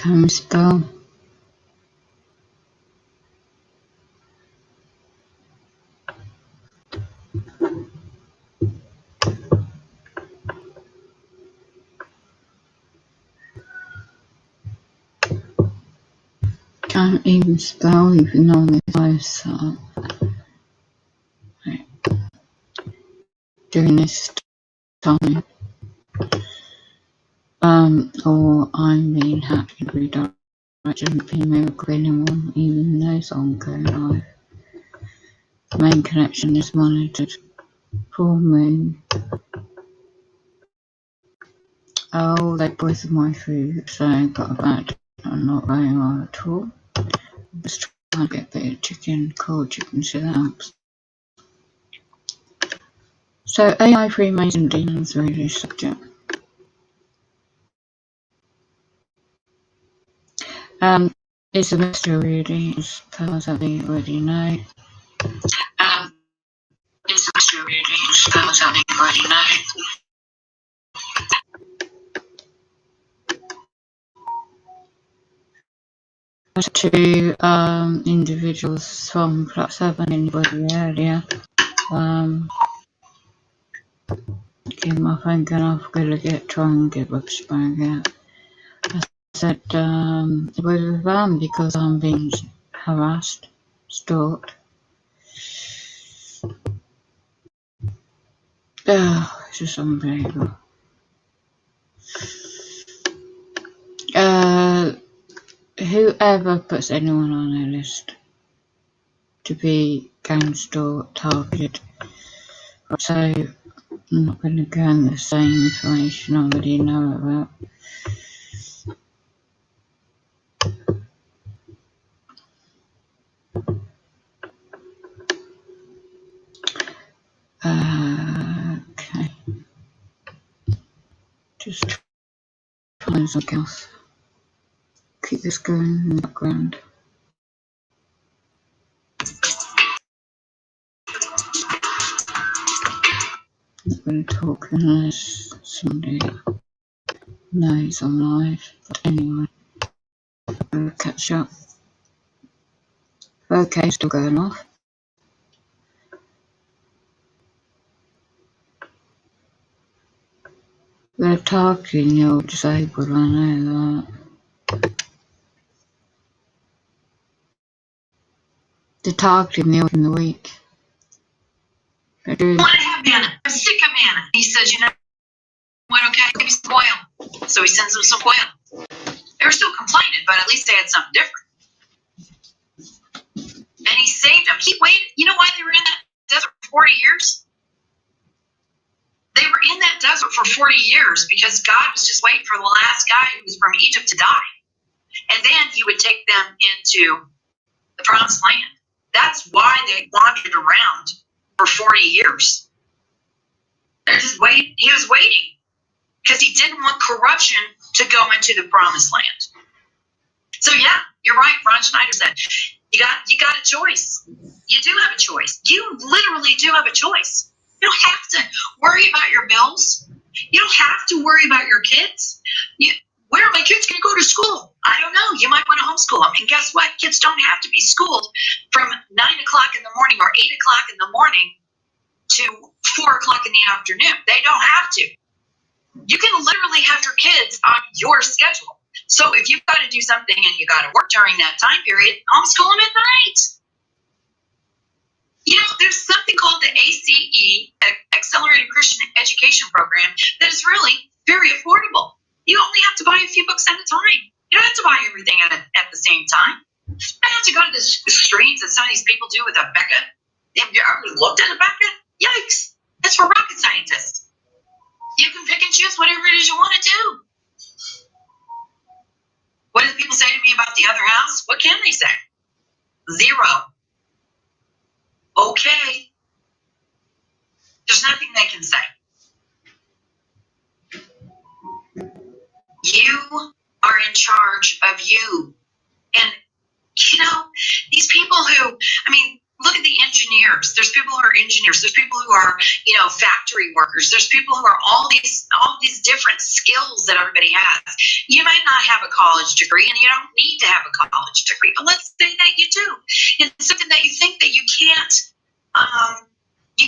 Time spell. Can't even spell even on this ice. Right. During this time. Or I'm being hacked in redirection, female anyone, even though song go live. Main connection is monitored. Full moon. Oh, they poisoned my food, so I got back. I'm not very well at all. Just trying to get a bit of chicken, cold chicken, so that helps. So AI Freemason demons really subject. It's a mystery reading, as far as I already know. It's a mystery reading, as far as I already know. To individuals from flat 7, anybody earlier. Okay, my phone going off, try and get rubbish bag out. I said it was around because I'm being harassed, stalked. Oh, it's just unbelievable. Whoever puts anyone on their list to be gang stalked, targeted. So I'm not going to go in the same information I already know about. Okay. Just trying something else. Keep this going in the background. I'm not going to talk unless somebody knows I'm live. But anyway, I'll catch up. Okay, still going off. They're targeting your disabled, I know that. They're targeting me in the week. I do. I want to have Manna. I'm sick of Manna. He says, you know what, okay, give me some oil. So he sends them some oil. They were still complaining, but at least they had something different. And he saved them. He waited. You know why they were in that desert for 40 years? They were in that desert for 40 years because God was just waiting for the last guy who was from Egypt to die. And then he would take them into the promised land. That's why they wandered around for 40 years. They're just waiting. He was waiting because he didn't want corruption to go into the promised land. So yeah, you're right. Ron Schneider said, you got a choice. You do have a choice. You literally do have a choice. You don't have to worry about your bills. You don't have to worry about your kids. Where are my kids going to go to school? I don't know. You might want to homeschool them. And guess what? Kids don't have to be schooled from 9 o'clock in the morning or 8 o'clock in the morning to 4 o'clock in the afternoon. They don't have to. You can literally have your kids on your schedule. So if you've got to do something and you got to work during that time period, homeschool them at night. You know, there's something called the ACE, Accelerated Christian Education Program, that is really very affordable. You only have to buy a few books at a time. You don't have to buy everything at the same time. You don't have to go to the screens that some of these people do with a Becca. Have you ever looked at a Becca? Yikes. That's for rocket scientists. You can pick and choose whatever it is you want to do. What do people say to me about the other house? What can they say? Zero. Okay. There's nothing they can say. You are in charge of you. And, you know, these people who, I mean, Look at the engineers. There's people who are engineers. There's people who are, factory workers. There's people who are all these different skills that everybody has. You might not have a college degree, and you don't need to have a college degree, but let's say that you do. It's something that you think that you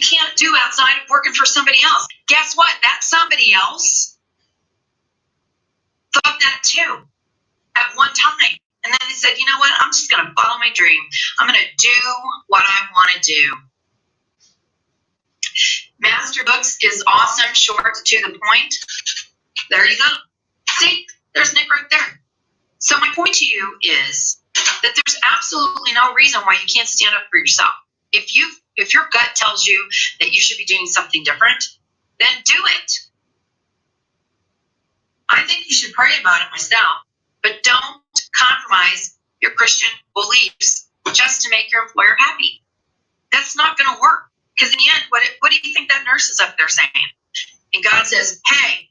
can't do outside of working for somebody else. Guess what? That somebody else thought that too at one time. And then they said, you know what? I'm just going to follow my dream. I'm going to do what I want to do. Master Books is awesome, short, to the point. There you go. See, there's Nick right there. So my point to you is that there's absolutely no reason why you can't stand up for yourself. If your gut tells you that you should be doing something different, then do it. I think you should pray about it myself, but don't compromise your Christian beliefs just to make your employer happy. That's not going to work. Because in the end, what do you think that nurse is up there saying? And God says, hey,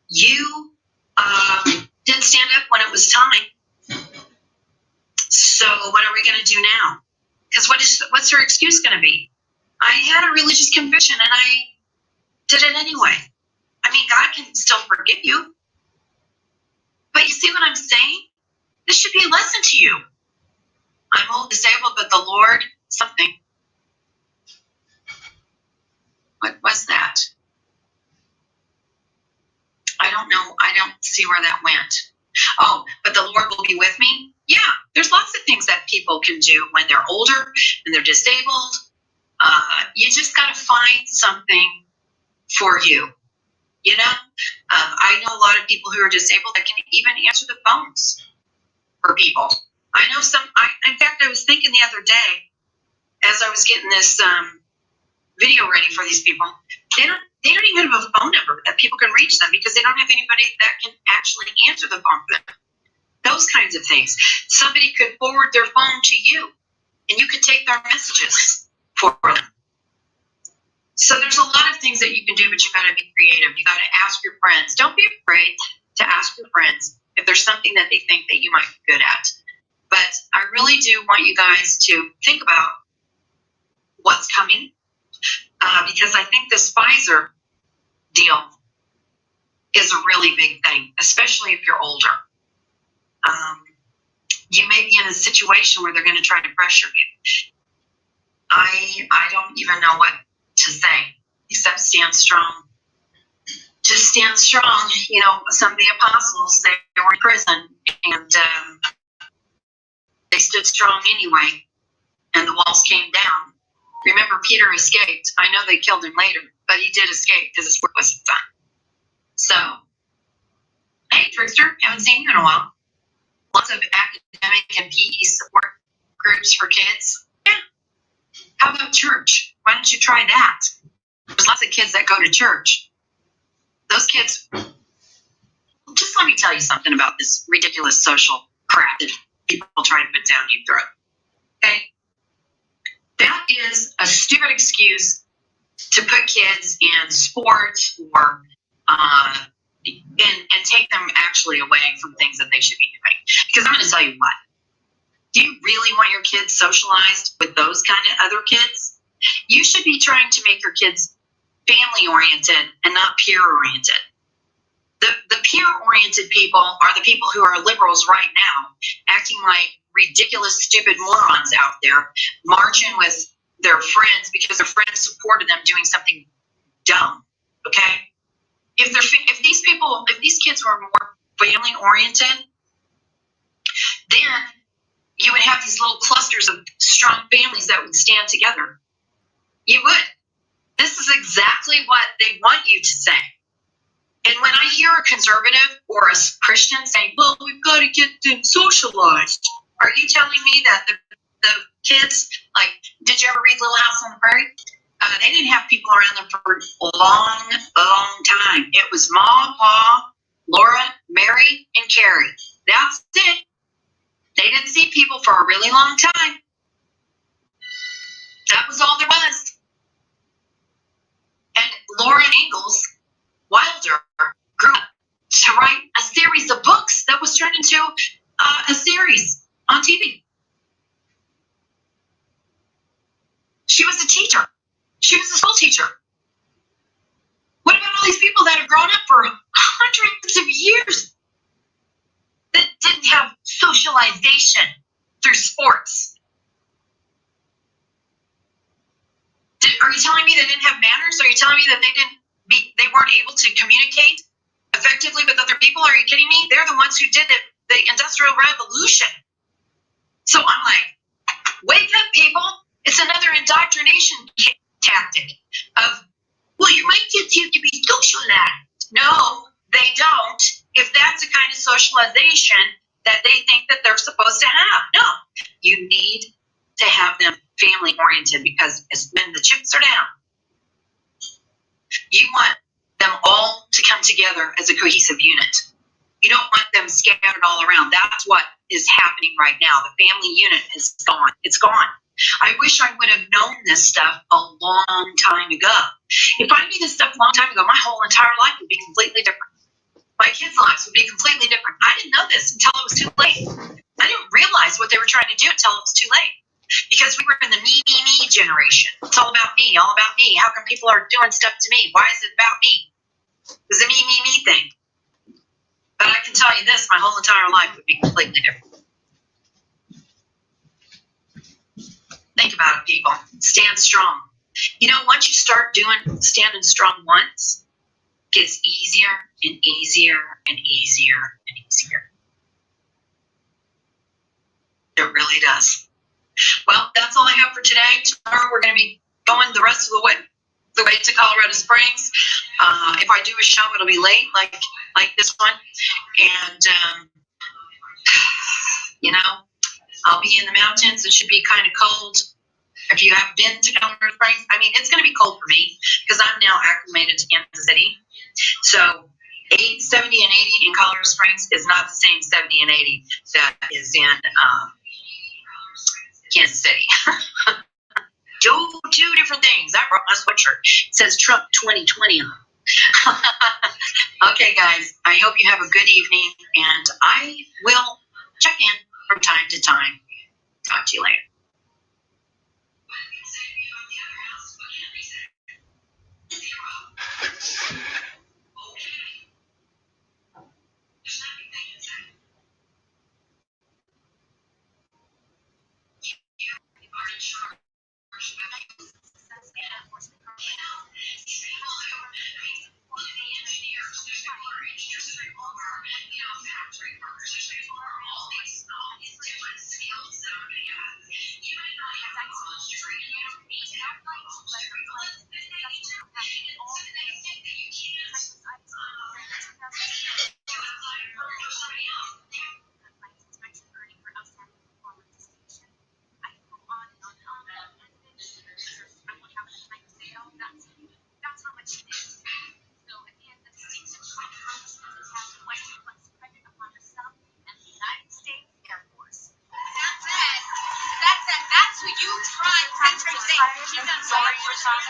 you didn't stand up when it was time. So what are we going to do now? Because what's her excuse going to be? I had a religious conviction and I did it anyway. I mean, God can still forgive you. But you see what I'm saying? This should be a lesson to you. I'm old, disabled, but the Lord, something. What was that? I don't know. I don't see where that went. Oh, but the Lord will be with me? Yeah, there's lots of things that people can do when they're older and they're disabled. You just got to find something for you. I know a lot of people who are disabled that can even answer the phones for people. I know in fact, I was thinking the other day, as I was getting this video ready for these people, they don't even have a phone number that people can reach them because they don't have anybody that can actually answer the phone for them. Those kinds of things. Somebody could forward their phone to you, and you could take their messages for them. So there's a lot of things that you can do, but you got to be creative. You got to ask your friends. Don't be afraid to ask your friends if there's something that they think that you might be good at. But I really do want you guys to think about what's coming, because I think this Pfizer deal is a really big thing, especially if you're older. You may be in a situation where they're going to try to pressure you. I don't even know what to say except stand strong. Just stand strong. Some of the apostles, they were in prison and they stood strong anyway, and the walls came down. Remember, Peter escaped. I know they killed him later, but he did escape because his work wasn't done. So, hey, Trickster, haven't seen you in a while. Lots of academic and PE support groups for kids. Yeah. How about church? Why don't you try that? There's lots of kids that go to church. Those kids, just let me tell you something about this ridiculous social crap that people try to put down your throat. Okay? That is a stupid excuse to put kids in sports or and take them actually away from things that they should be doing. Because I'm going to tell you what. Do you really want your kids socialized with those kind of other kids? You should be trying to make your kids family-oriented and not peer-oriented. The peer-oriented people are the people who are liberals right now, acting like ridiculous, stupid morons out there, marching with their friends because their friends supported them doing something dumb. Okay? If these kids were more family-oriented, then you would have these little clusters of strong families that would stand together. You would. This is exactly what they want you to say. And when I hear a conservative or a Christian saying, well, we've got to get them socialized, are you telling me that the kids, like, did you ever read Little House on the Prairie? They didn't have people around them for a long, long time. It was Ma, Pa, Laura, Mary, and Carrie. That's it. They didn't see people for a really long time. That was all there was. And Laura Ingalls Wilder grew up to write a series of books that was turned into a series on TV. She was a teacher. She was a school teacher. What about all these people that have grown up for hundreds of years that didn't have socialization through sports? Are you telling me they didn't have manners? Are you telling me that they weren't able to communicate effectively with other people? Are you kidding me? They're the ones who did it, the Industrial Revolution. So I'm like, wake up, people. It's another indoctrination tactic of, well, your kids have to be socialized. No, they don't. If that's the kind of socialization that they think that they're supposed to have. No, you need to have them family oriented, because when the chips are down, you want them all to come together as a cohesive unit. You don't want them scattered all around. That's what is happening right now. The family unit is gone. It's gone. I wish I would have known this stuff a long time ago. If I knew this stuff a long time ago, my whole entire life would be completely different. My kids' lives would be completely different. I didn't know this until it was too late. I didn't realize what they were trying to do until it was too late. Because we were in the me generation. It's all about me, all about me. How come people are doing stuff to me? Why is it about me? It's a me thing. But I can tell you this, my whole entire life would be completely different. Think about it, people. Stand strong. You know, once you start standing strong once, it gets easier and easier and easier and easier. It really does. Well, that's all I have for today. Tomorrow we're going to be going the rest of the way to Colorado Springs. If I do a show, it'll be late, like this one. And, you know, I'll be in the mountains. It should be kind of cold. If you have been to Colorado Springs, I mean, it's going to be cold for me because I'm now acclimated to Kansas City. So 70 and 80 in Colorado Springs is not the same 70 and 80 that is in Kansas City. Two different things. I brought my sweatshirt. It says Trump 2020 on it. Okay, guys. I hope you have a good evening, and I will check in from time to time. Talk to you later.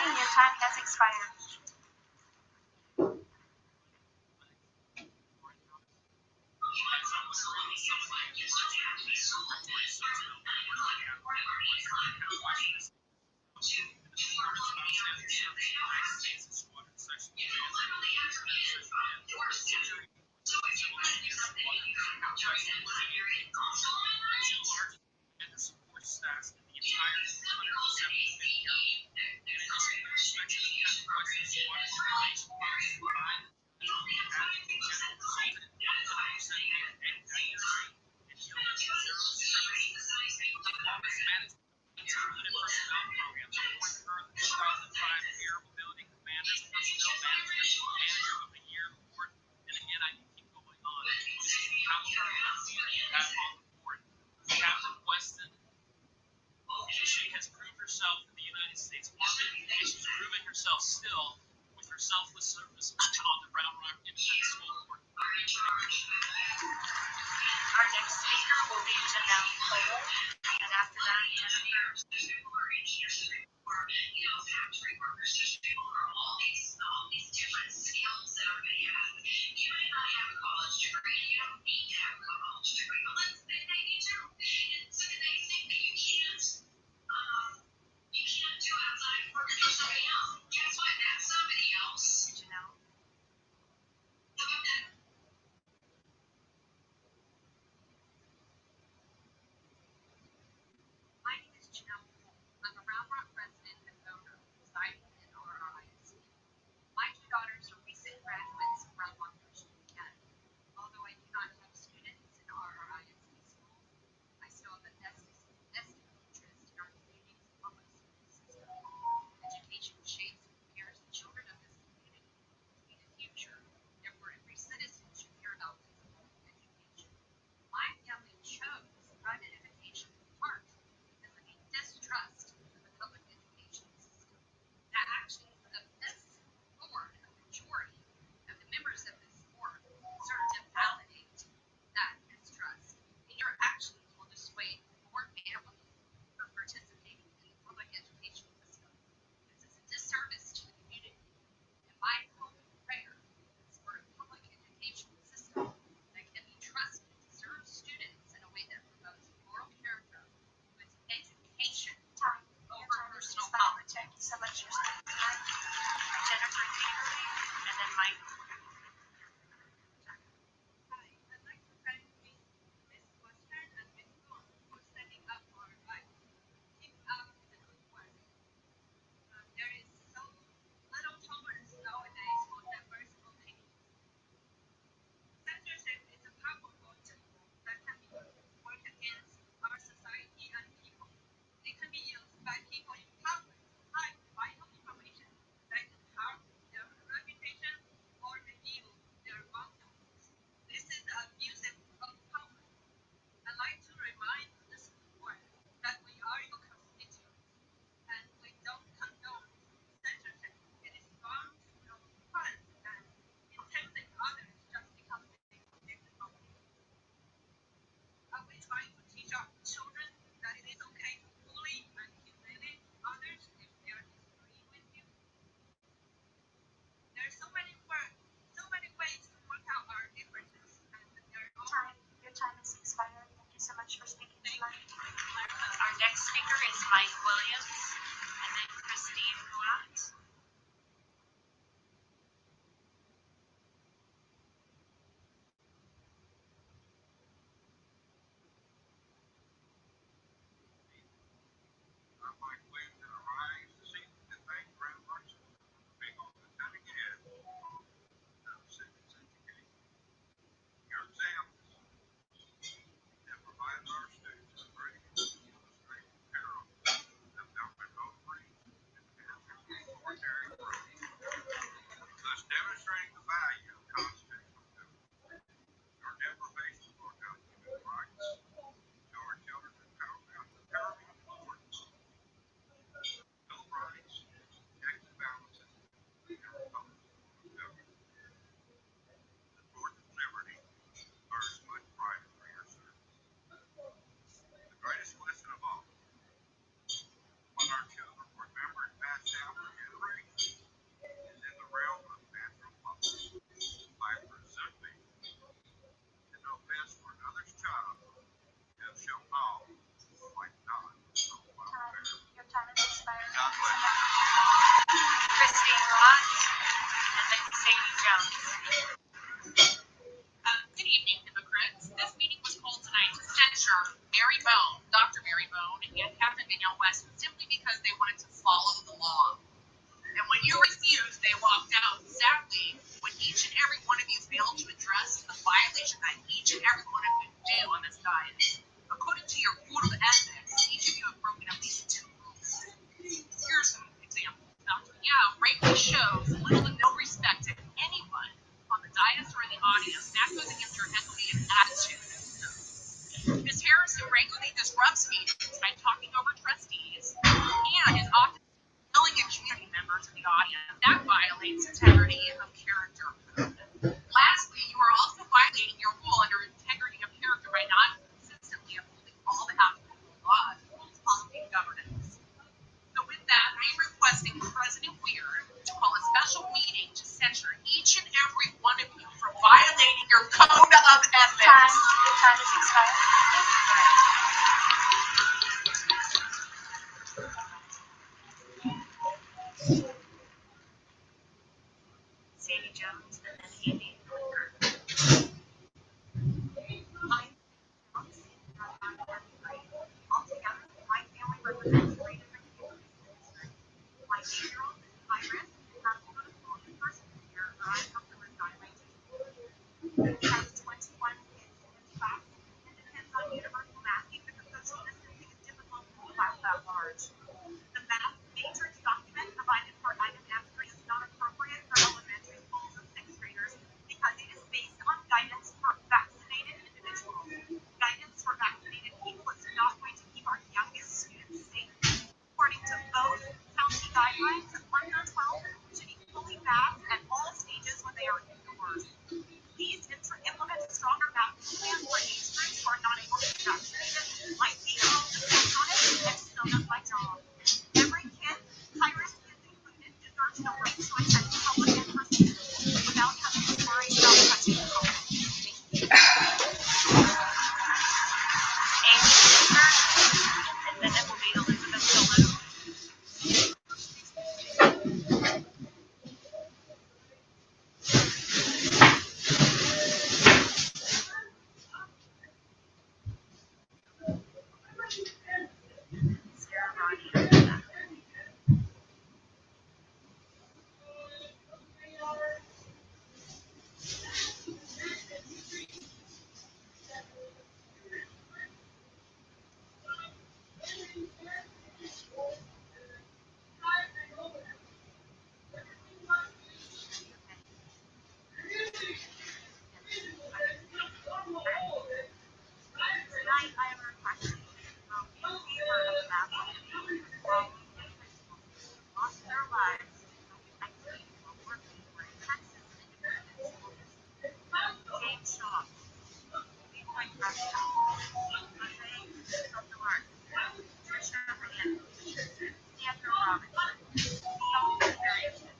Your time has expired. Your time has expired. Christine Ross and then Sadie Jones. Good evening, hypocrites. This meeting was called tonight to censure Mary Bone, Dr. Mary Bone, and Captain Danielle West simply because they wanted to follow the law. And when you refused, they walked out. Sadly, when each and every one of you failed to address the violation that each and every one of you do on this diet, according to your code of ethics, each of you have broken at least 2 rules. Here's some examples. Greatly shows little to no respect to anyone on the dais or in the audience. That goes against your equity and attitude. Ms. Harrison regularly disrupts meetings by talking over trustees and is often yelling at community members in the audience. That violates integrity of character. Lastly, you are also violating your rule under integrity of character by not consistently upholding all the applicable laws, rules, policy, and governance. So with that, I am requesting President Weir to call a special meeting to censure each and every one of you for violating your code of ethics. Your time has expired. Sadie Jones and then Amy. Altogether, my family represents 3 different communities in the district. My 8-year-old is high risk and has to go to school in person this year, or I have to resign my teaching. He has 21 kids in his class and depends on universal masking because social distancing is difficult in a class that large. The mask matrix document provided for item F3 is not appropriate for elementary schools of 6th graders because it is based on guidance for vaccinated individuals. Guidance for vaccinated people is not going to keep our youngest students safe. According to both county guidelines, under 12 should be fully masked at all stages when they are indoors. Please implement a stronger masking plan for age groups who are not able to be vaccinated. My 8-year-old depends on it, and so does my job. Every kid, high-risk kids included, deserves the right to attend public and person school without having to worry about touching the COVID. Thank you. Amy Cooper, and then it will be Elizabeth Delu. Sarah Roddy. Tonight, I am requesting a vote in favor of masking while individuals lost their lives in COVID-19 while working for a Texas independent school district. James Shaw, Leroy Prescott, Jose Sotomayor, Trisha Hernandez, Sandra Robinson, Neil Variation,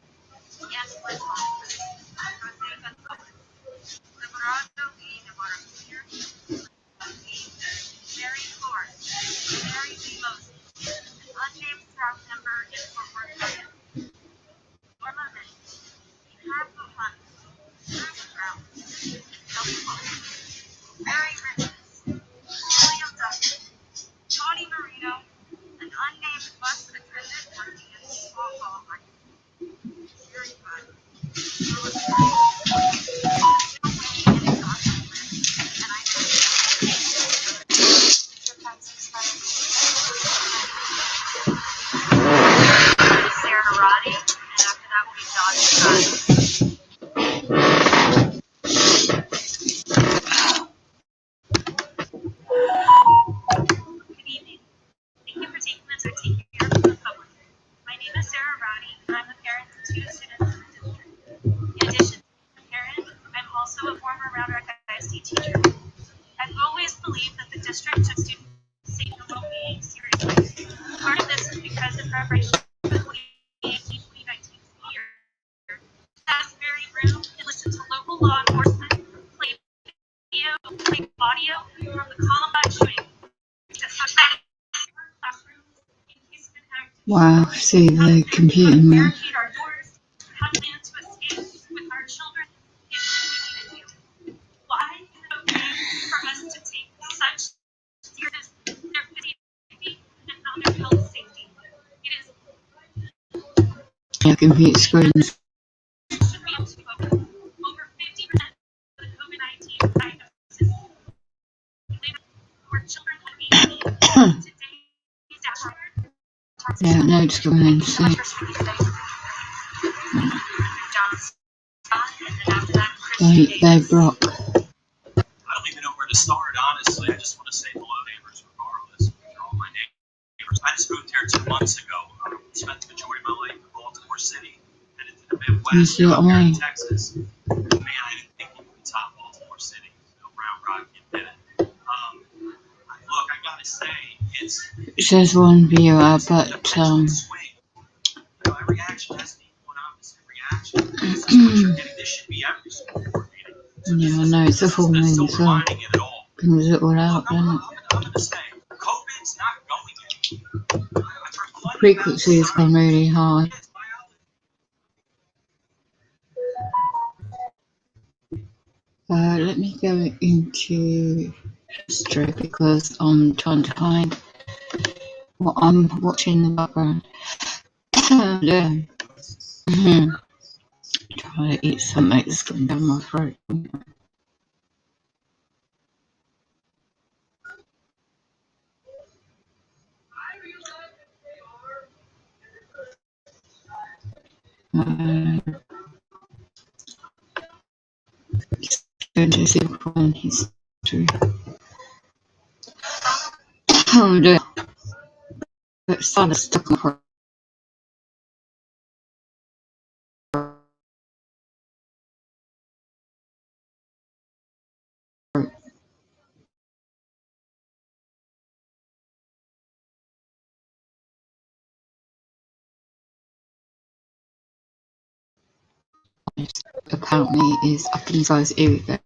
Angela Thompson, Jose Gonzalez, Liberado E. Navarro Jr., Mary Flores, Mary B. Moses, an unnamed staff member in Fort Worth, Texas, Norma May, Harpo Hunt, Bruce Brown, Elsie Hall, Mary Richards, William Duncan, Tony Marino, an unnamed bus attendant working at Small Hall High School, Sherry Budd, Phyllis Curry, no way and exhaustion list, and I thank you. Your time has expired. Sarah Roddy, and after that will be John Scott. Good evening. Thank you for taking the time to hear from the public. My name is Sarah Roddy, and I'm the parent of 2 students in the district. In addition to being a parent, I'm also a former Round Rock ISD teacher. I've always believed that the district took student safety and well-being seriously. Part of this is because in preparation for the 2018-2019 school year, this very room and listen to local law enforcement play video, play audio from the Columbine shooting to classrooms in case of an active Wow, see the computer move. barricade our doors, how to plan to escape with our children if we needed to. Why is it okay for us to take such serious their safety and not their health safety? It is Yeah, computer screens. should be able to vote. Over 50% of the COVID-19 diagnosis were children under 18. Today's dashboard Yeah, no discrimination. They block. I don't even know where to start, honestly. I just want to say hello to neighbors regardless. They're all my neighbors. I just moved here 2 months ago. Spent the majority of my life in Baltimore City and into the Midwest, You see what I here in mean? Texas. Man, I didn't think you could top Baltimore City. No Brown Rock, you did it. Look, I gotta say, It says one viewer, but every action has to equal an opposite reaction. This is what you're getting. This should be every school board meeting. yeah, I know it's a full moon as well. Brings it all out, doesn't it? I'm gonna say, COVID's not going anywhere. Frequency has gone really high. Let me go into history because I'm trying to find what I'm watching in the background. Yeah. Trying to eat something that's going down my throat. Going to see Ukraine history. Oh dear. It's kind of stuck in my throat. Apparently is I can size irrigate.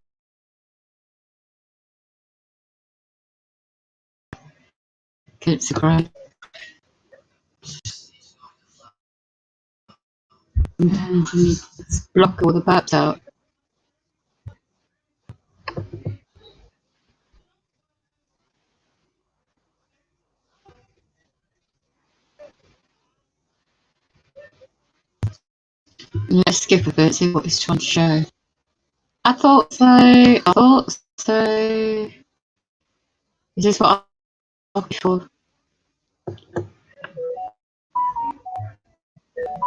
It's a great. Sometimes you need to block all the bats out. Let's skip a bit, see what he's trying to show. I thought so. Is this what I asked for?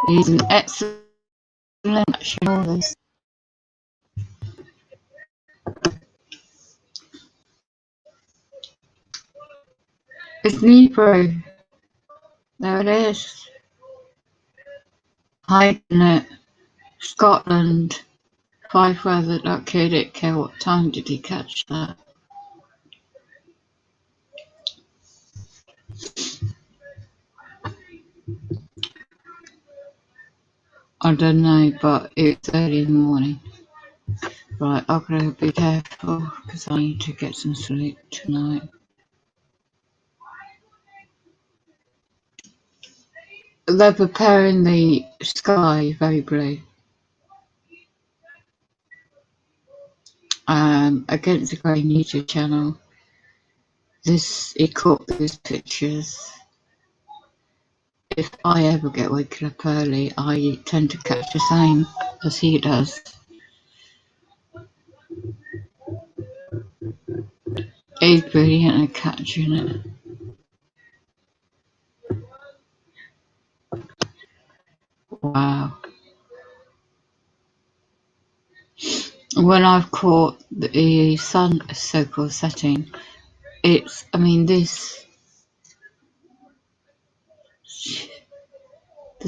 He's an excellent at showing all this. It's Nipro. There it is. Hiding it. Scotland. 5 weather, that kid didn't care what time did he catch that. I don't know, but it's early in the morning. Right, I've got to be careful because I need to get some sleep tonight. They're preparing the sky very blue. Against the Grey YouTube channel. It caught those pictures. If I ever get woken up early, I tend to catch the same as he does. He's brilliant at catching it. Wow. When I've caught the sun so-called setting, there's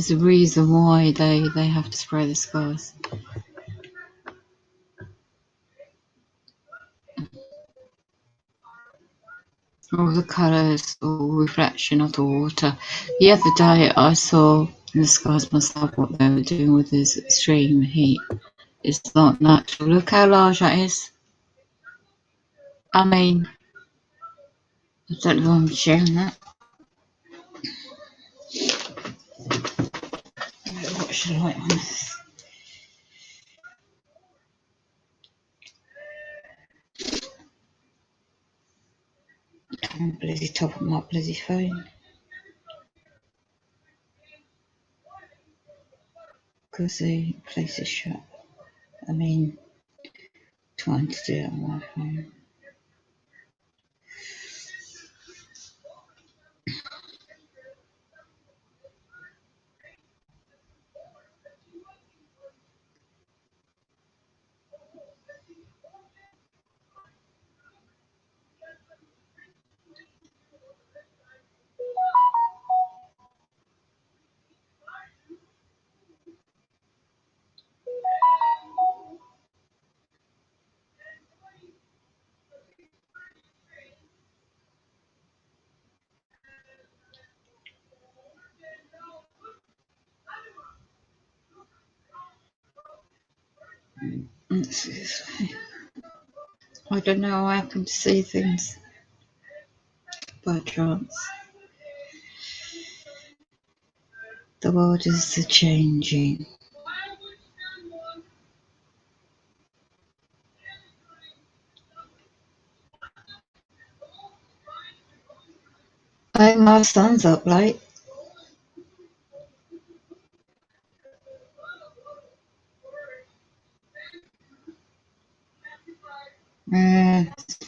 a reason why they have to spray the skies. All the colours, all reflection of the water. The other day I saw in the skies myself what they were doing with this extreme heat. It's not natural. Look how large that is. I mean, I don't know if I'm sharing that. What should I like on this? I'm bloody top of my bloody phone. Because the place is shut. I mean, trying to do it on my phone. Let's see this way. I don't know, I happen to see things by chance. The world is changing. I think my son's up late.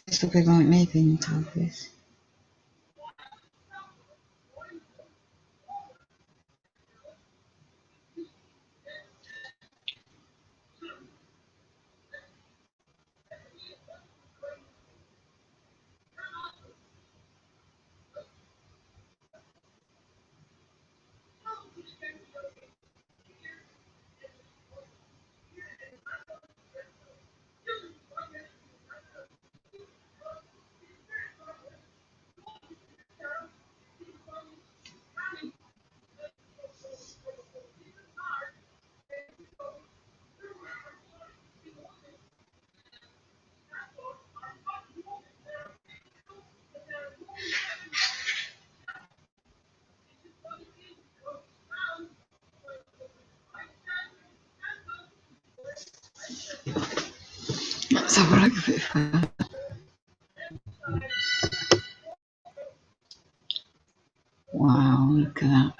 This will be like me being told this. Let's have a look at it further. Wow, look at that.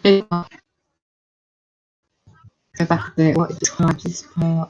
Go back a bit, what describes this part.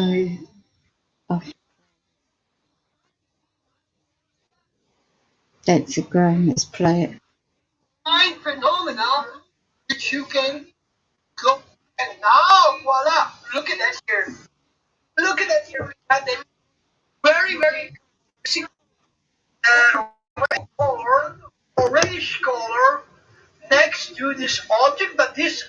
So, that's a grand. Let's play it. Fine phenomenon which you can go and now voila, look at that here. Look at that here. We got a very, very red color, orange color next to this object, but this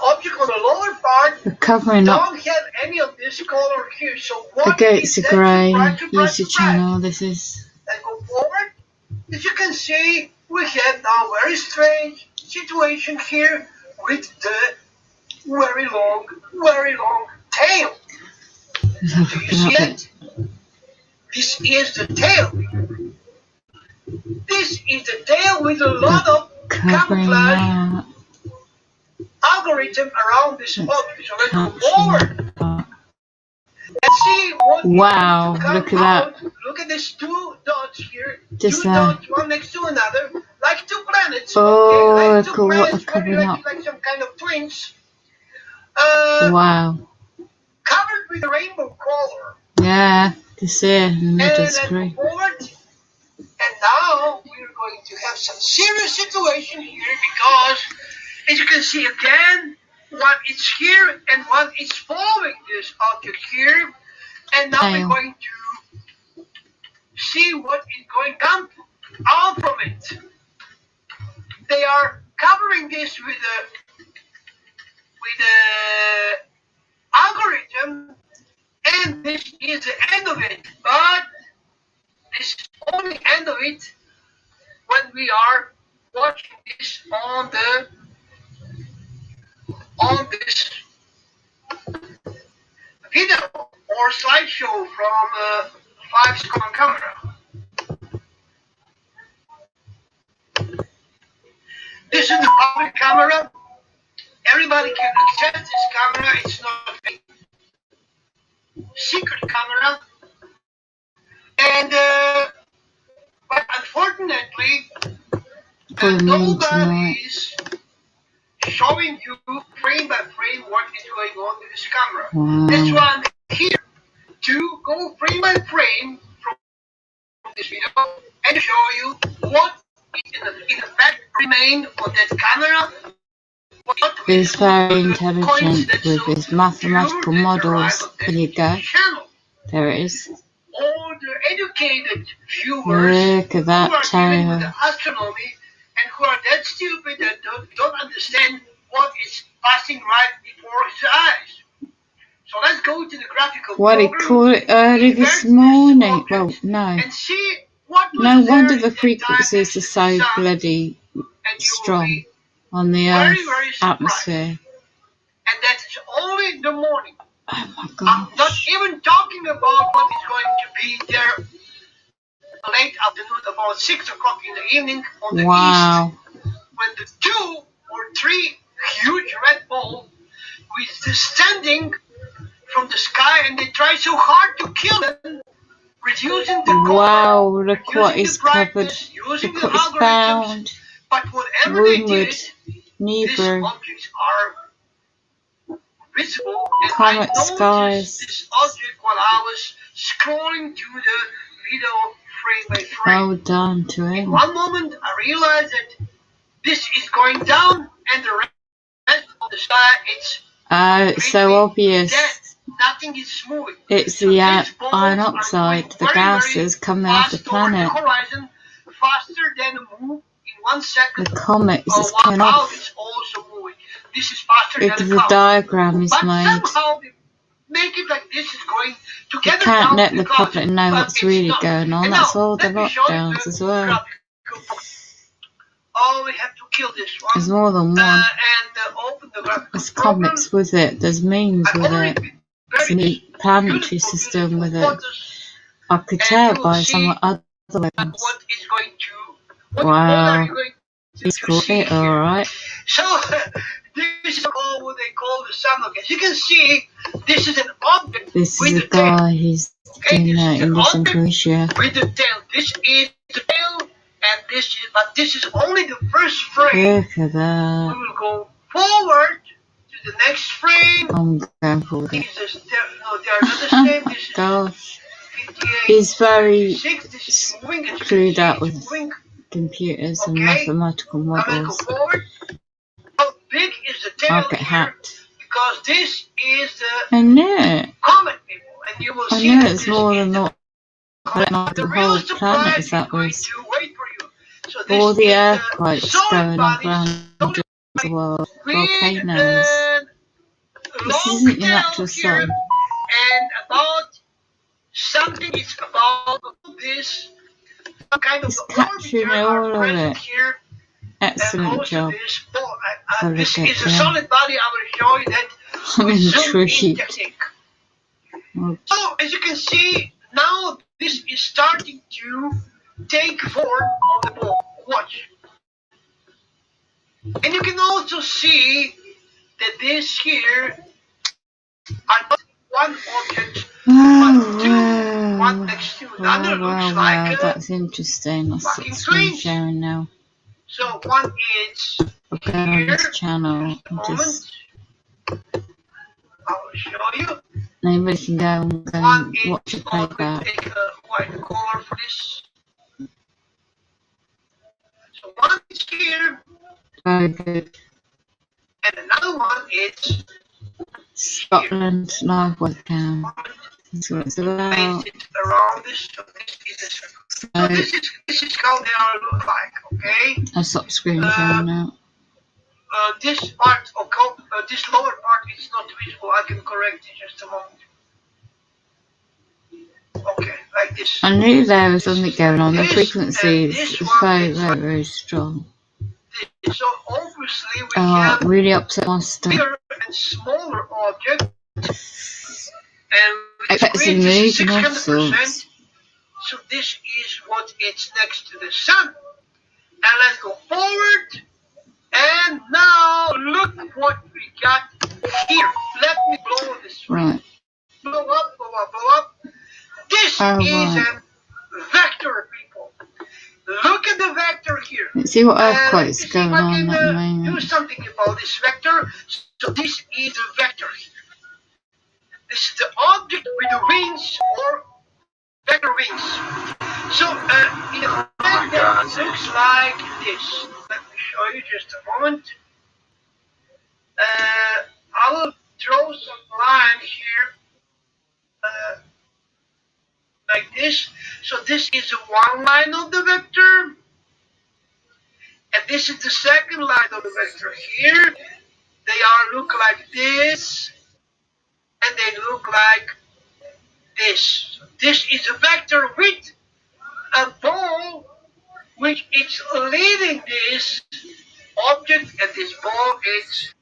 object on the lower part We're covering up don't have any of this color here. So the what goats is are that? grey. Surprise. YouTube channel. This is. And go forward. As you can see, we have now very strange situation here with the very long tail. Do you see it? This is the tail. This is the tail with a lot of camouflage algorithm around this object. So let's go forward. Let's see what. Wow, look at that. Look at these two dots here. Just two dots, one next to another, like two planets. Oh, okay, like look two at what planets, they're covering up. like some kind of twins. Wow. Covered with a rainbow color. Yeah, this here in the middle And screen. forward. And now we're going to have some serious situation here because, as you can see again, one is here and one is following this object here. And now we're going to see what is going on out from it. They are covering this with a algorithm, and this is the end of it. But this is only end of it when we are watching this on this video or slideshow from 5-second camera. This is the public camera. Everybody can access this camera. It's not a secret camera. And but unfortunately, nobody is showing you frame by frame what is going on with this camera. Wow. That's why I'm here to go frame by frame from this video and show you what in effect remained on that camera. He's very intelligent with his mathematical models. Can you go? There it is. All the educated viewers Look at that who are dealing with tail. the astronomy and who are that stupid that don't understand what is passing right before his eyes. So let's go to the graphical What did program, he call it early this morning? Well, no. and see what was No there wonder at the that frequencies are so time, bloody and you will strong be on the very, Earth very surprised. atmosphere. And that's only in the morning. Oh my I'm not gosh. even talking about what is going to be there late afternoon, about 6 o'clock in the evening on the Wow. east, when the 2 or 3 huge red balls with descending from the sky, and they try so hard to kill them, reducing the color, Wow, look what reducing is the covered. brightness, using Look the what is algorithms. found. But whatever they Wormwood, did, these Nebro, objects are visible, and Comet I noticed skies. this object while I was scrolling through the video frame by frame. Well done to In him. one moment, I realized that this is going down, and the rest of the sky it's It's so obvious. dead. Nothing is moving. It's So the these balls iron are oxide, going the very, gases very coming off the fast toward planet. the horizon, faster than a move in 1 second. The comets is While coming cloud off. is also moving. This is faster Look than at a the cloud. diagram he's But made. somehow they make it like this is going You together can't down let to the clouds, public know but what's it's really not. going on. And That's now, all the let me show you lockdowns the as well. graphical. Oh, we have to kill this one. There's more than one. And open the graphical There's program. comics with it. There's memes I've with already it. been It's a very neat planetary beautiful, system with it. photos, I could and tell you'll by see some other ones. what is going to. What Wow. are you going He's to got see it here? alright. So this is what they call the sun. As you can see, this is an object This with is the a tail. guy who's Okay, doing this is in an this object Croatia. with the tail. This is the tail, and but this is only the first frame. Look at that. We will go forward to the next frame I'm going for it. is no, they are not the same. This is Gosh, 58, he's very 56. This is moving. As you can screwed see, up it's with moving. computers and Okay. mathematical I'm gonna go models. forward. How big is the tail I'll get here? hacked. Because this is the I knew it. common people, and you will I see knew that it's this more is than the not. Like the the real whole surprise planet is is at going risk. to wait for you. So this All the is earthquakes solid going on body, around solid the world, with volcanoes. This long isn't your tail actual here, sun. and about something is about this, some kind of It's the capturing orbiter all are of present it. here, and Excellent close to job. this. Gotta This get is a them. solid body. I will show you that I'm with zoom in intrigued. technique. Oh, So as you can see, now this is starting to take form on the ball. Watch. And you can also see that this here are not one object, but two, one wow. next to another. Looks Wow. like a That's interesting. I'll stop fucking screen twins. sharing now. So one is I'll go on here. this channel Just a and moment. just I will show you. anybody can go and One watch is it going to playback. take a white color for this. So one is here, Very good. and another one is Scotland live webcam. That's what it's about. place it around this. So this is a circle. So this is how they are look like. Okay. I'll stop screen sharing now. This part of this lower part is not visible. I can correct it just a moment. Okay, like this. I knew there was something going on. The This, frequency and is this very, one is very, very strong. this. So obviously we Oh, have really upset my stomach. bigger and smaller objects, and I the kept screen seeing is moving all 600%. sorts. So this is what it's next to the sun. And let's go forward. And now look what we got here. Let me blow this. Right. Blow up, blow up, blow up. This is right. a vector, people. Look at the vector here. Let's see what Let's earthquakes see if going I on at the can do moment. something about this vector. So this is a vector here. This is the object with the wings or vector wings. So in a vector it looks like this. Let me show you just a moment. I will draw some line here like this. So this is one line of the vector, and this is the second line of the vector here. They are look like this, and they look like this. So this is a vector with a ball which is leading this object, and this ball is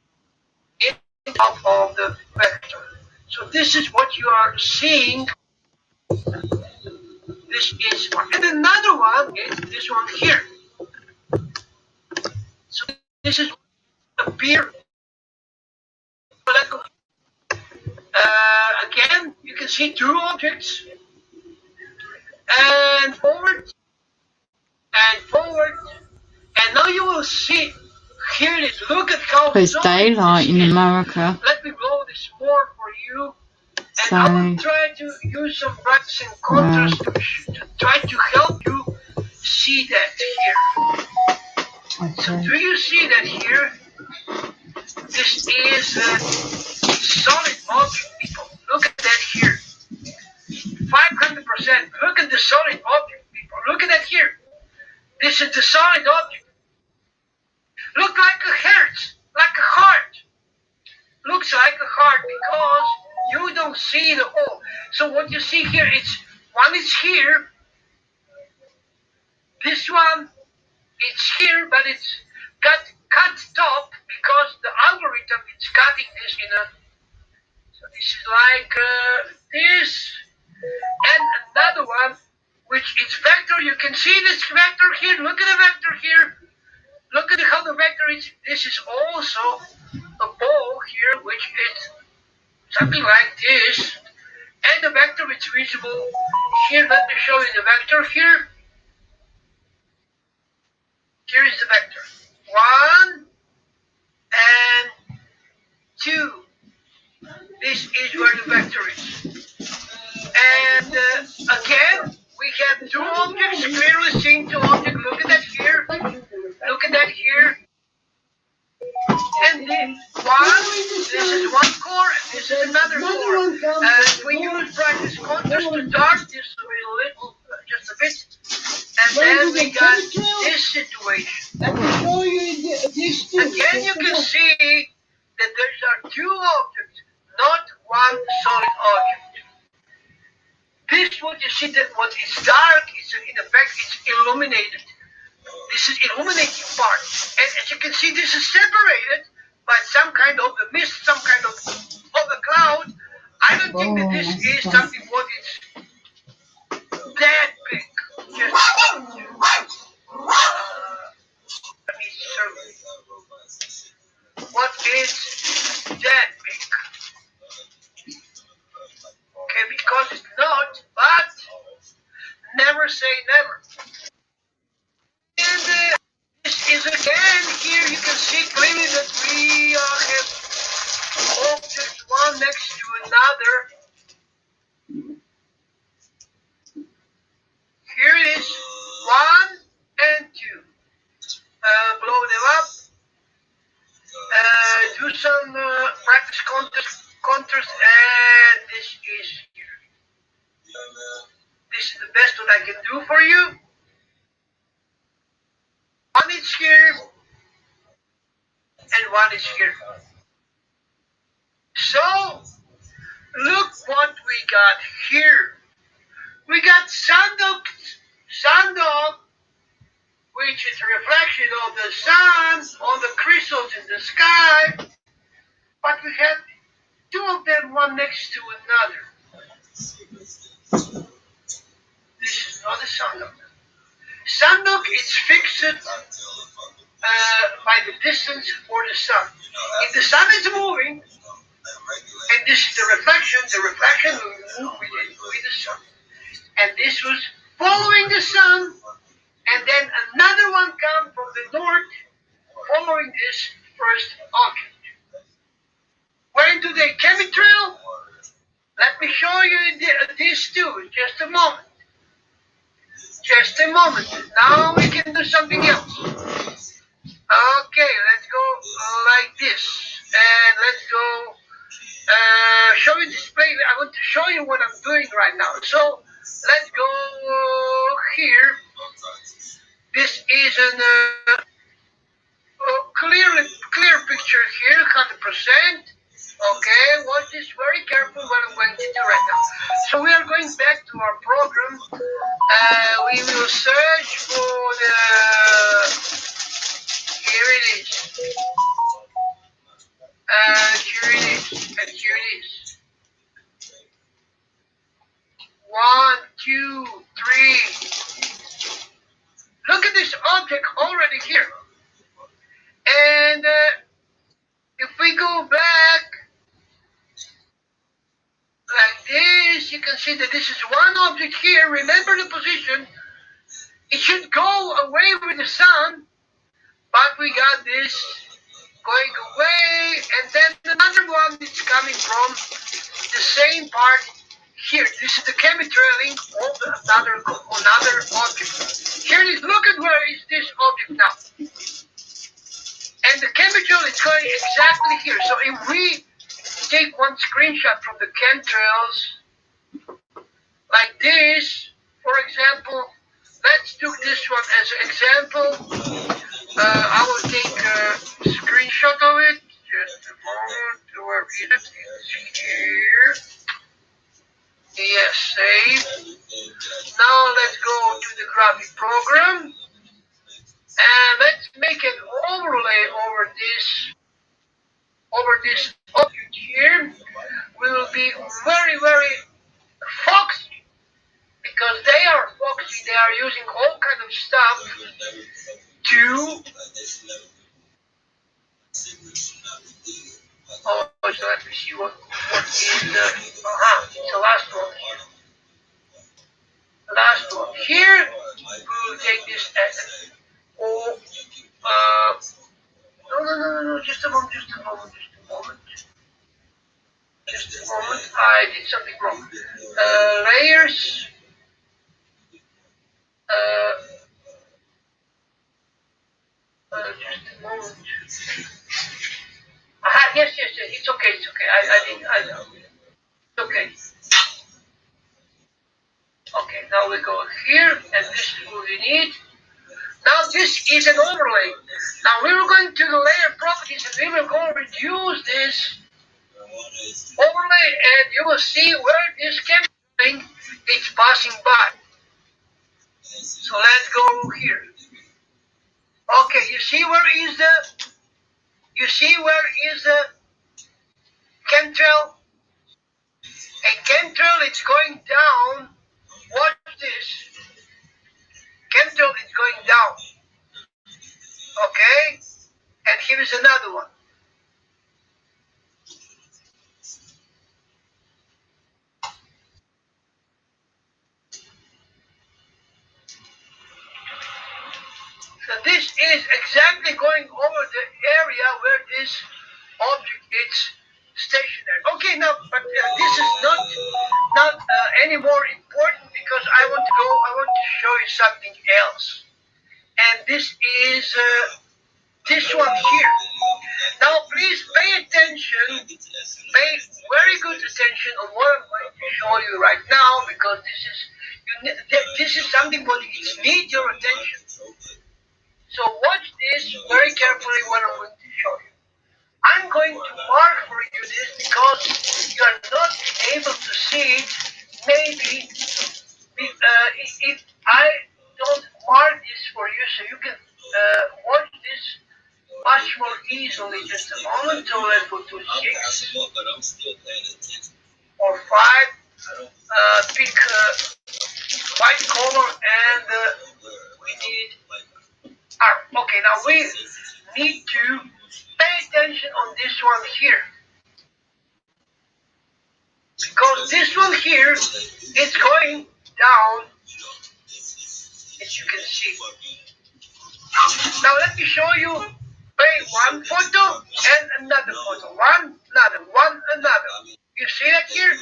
in top of the vector. So this is what you are seeing. This is one. And another one is this one here. So this is appear. Again, you can see two objects. And forward. And forward. And now you will see. Here it is. Look at how It's daylight in America. Let me blow this more for you. And So, I will try to use some brightness and contrast to try to help you see that here. So do you see that here? This is a solid object, people. Look at that here. 500%. Look at the solid object, people. Look at that here. This is the solid object. Look like a heart, like a heart. Looks like a heart because you don't see the hole. So what you see here is one is here. This one it's here, but it's got cut top because the algorithm is cutting this in a. So this is like this, and another one which is vector. You can see this vector here. Look at the vector here. Look at how the vector is. This is also a ball here, which is something like this, and the vector is visible here. Let me show you the vector here. Here is the vector. 1 and 2. This is where the vector is. And again, we have two objects clearly seen, two objects. Look at that here. Look at that here. And then this is one core, and this is another core. And we use brightness contrast to dark this a little, just a bit. And then we got this situation. Again, you can see that there are two objects, not one solid object. This, what you see, that what is dark is in effect it's illuminated. This is illuminating part, and as you can see, this is separated by some kind of a mist, some kind of a cloud. I don't think that this is something what is that big. Just let me show what is that big. Okay, because it's not, but never say never. And this is again here. You can see clearly that we have objects one next to another. Here it is, 1 and 2. Blow them up. Do some practice contrast, and this is here. This is the best what I can do for you. One is here, and one is here. So, look what we got here. We got sundog, which is a reflection of the sun on the crystals in the sky. But we have two of them, one next to another. This is not a sundog. Sundog is fixed by the distance for the sun. If the sun is moving, and this is the reflection will move with the sun. And this was following the sun, and then another one comes from the north, following this first object. Where do they chemitrail? Let me show you these two. Just a moment. Just a moment. Now we can do something else. Okay, let's go like this. And let's go show you display. I want to show you what I'm doing right now. So let's go here. This is an clear picture here, 100%. Okay, watch this very careful what I'm going to do right now. So we are going back to our program. We will search for the, here it is. Here it is, and here it is. 1, 2, 3. Look at this object already here. And if we go back like this, you can see that this is one object here. Remember the position. It should go away with the sun, but we got this going away, and then another one is coming from the same part here. This is the chemitrailing of another object. Here it is. Look at where is this object now. And the chemitrail is going exactly here. So if we take one screenshot from the chemtrails like this, for example, let's do this one as an example. I will take a screenshot of it. Just a moment. Where is it? It's here. Yes, save. Now let's go to the graphic program. And let's make an overlay over this object here. We will be very, very foxy, because they are foxy. They are using all kind of stuff to. Oh, so let me see what is the. It's the last one here. Last one here. We will take this as. Oh, no, just a moment. did something wrong. Layers. Just a moment. Yes. It's okay. I know. It's okay. Okay, now we go here, and this is what we need. Now this is an overlay. Now we will go into the layer properties, and we will go reduce this overlay, and you will see where this camera is passing by. So let's go here. Okay, you see where is the chemtrail? A chemtrail is going down. Watch this. Chemtrail is going down. Okay? And here is another one. So this is exactly going over the area where this object is stationary. Okay, now, but this is not any more important because I want to show you something else. And this is this one here. Now, please pay attention, pay very good attention on what I'm going to show you right now because this is something that needs your attention. So watch this very carefully what I'm going to show you. I'm going to mark for you this because you are not able to see it. Maybe if I don't mark this for you so you can watch this much more easily. Just a moment. So let's go to 6 or 5. Pick white color and we need okay, now we need to pay attention on this one here. Because this one here is going down, as you can see. Now let me show you one photo and another photo. One, another. You see that here?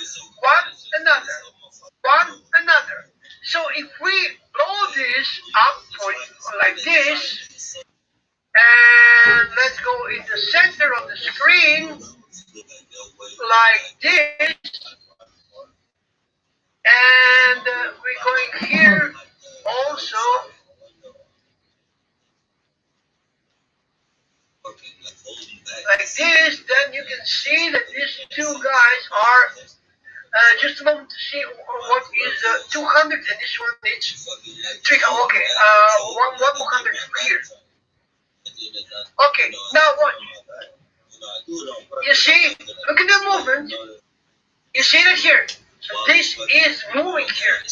One, another. So if we blow this up for like this, and let's go in the center of the screen like this, and we're going here also like this, then you can see that these two guys are just a moment to see what is 200 and this one is 300. Okay, 100 here. Okay, now what? You see, look at the movement. You see that here. So this is moving here.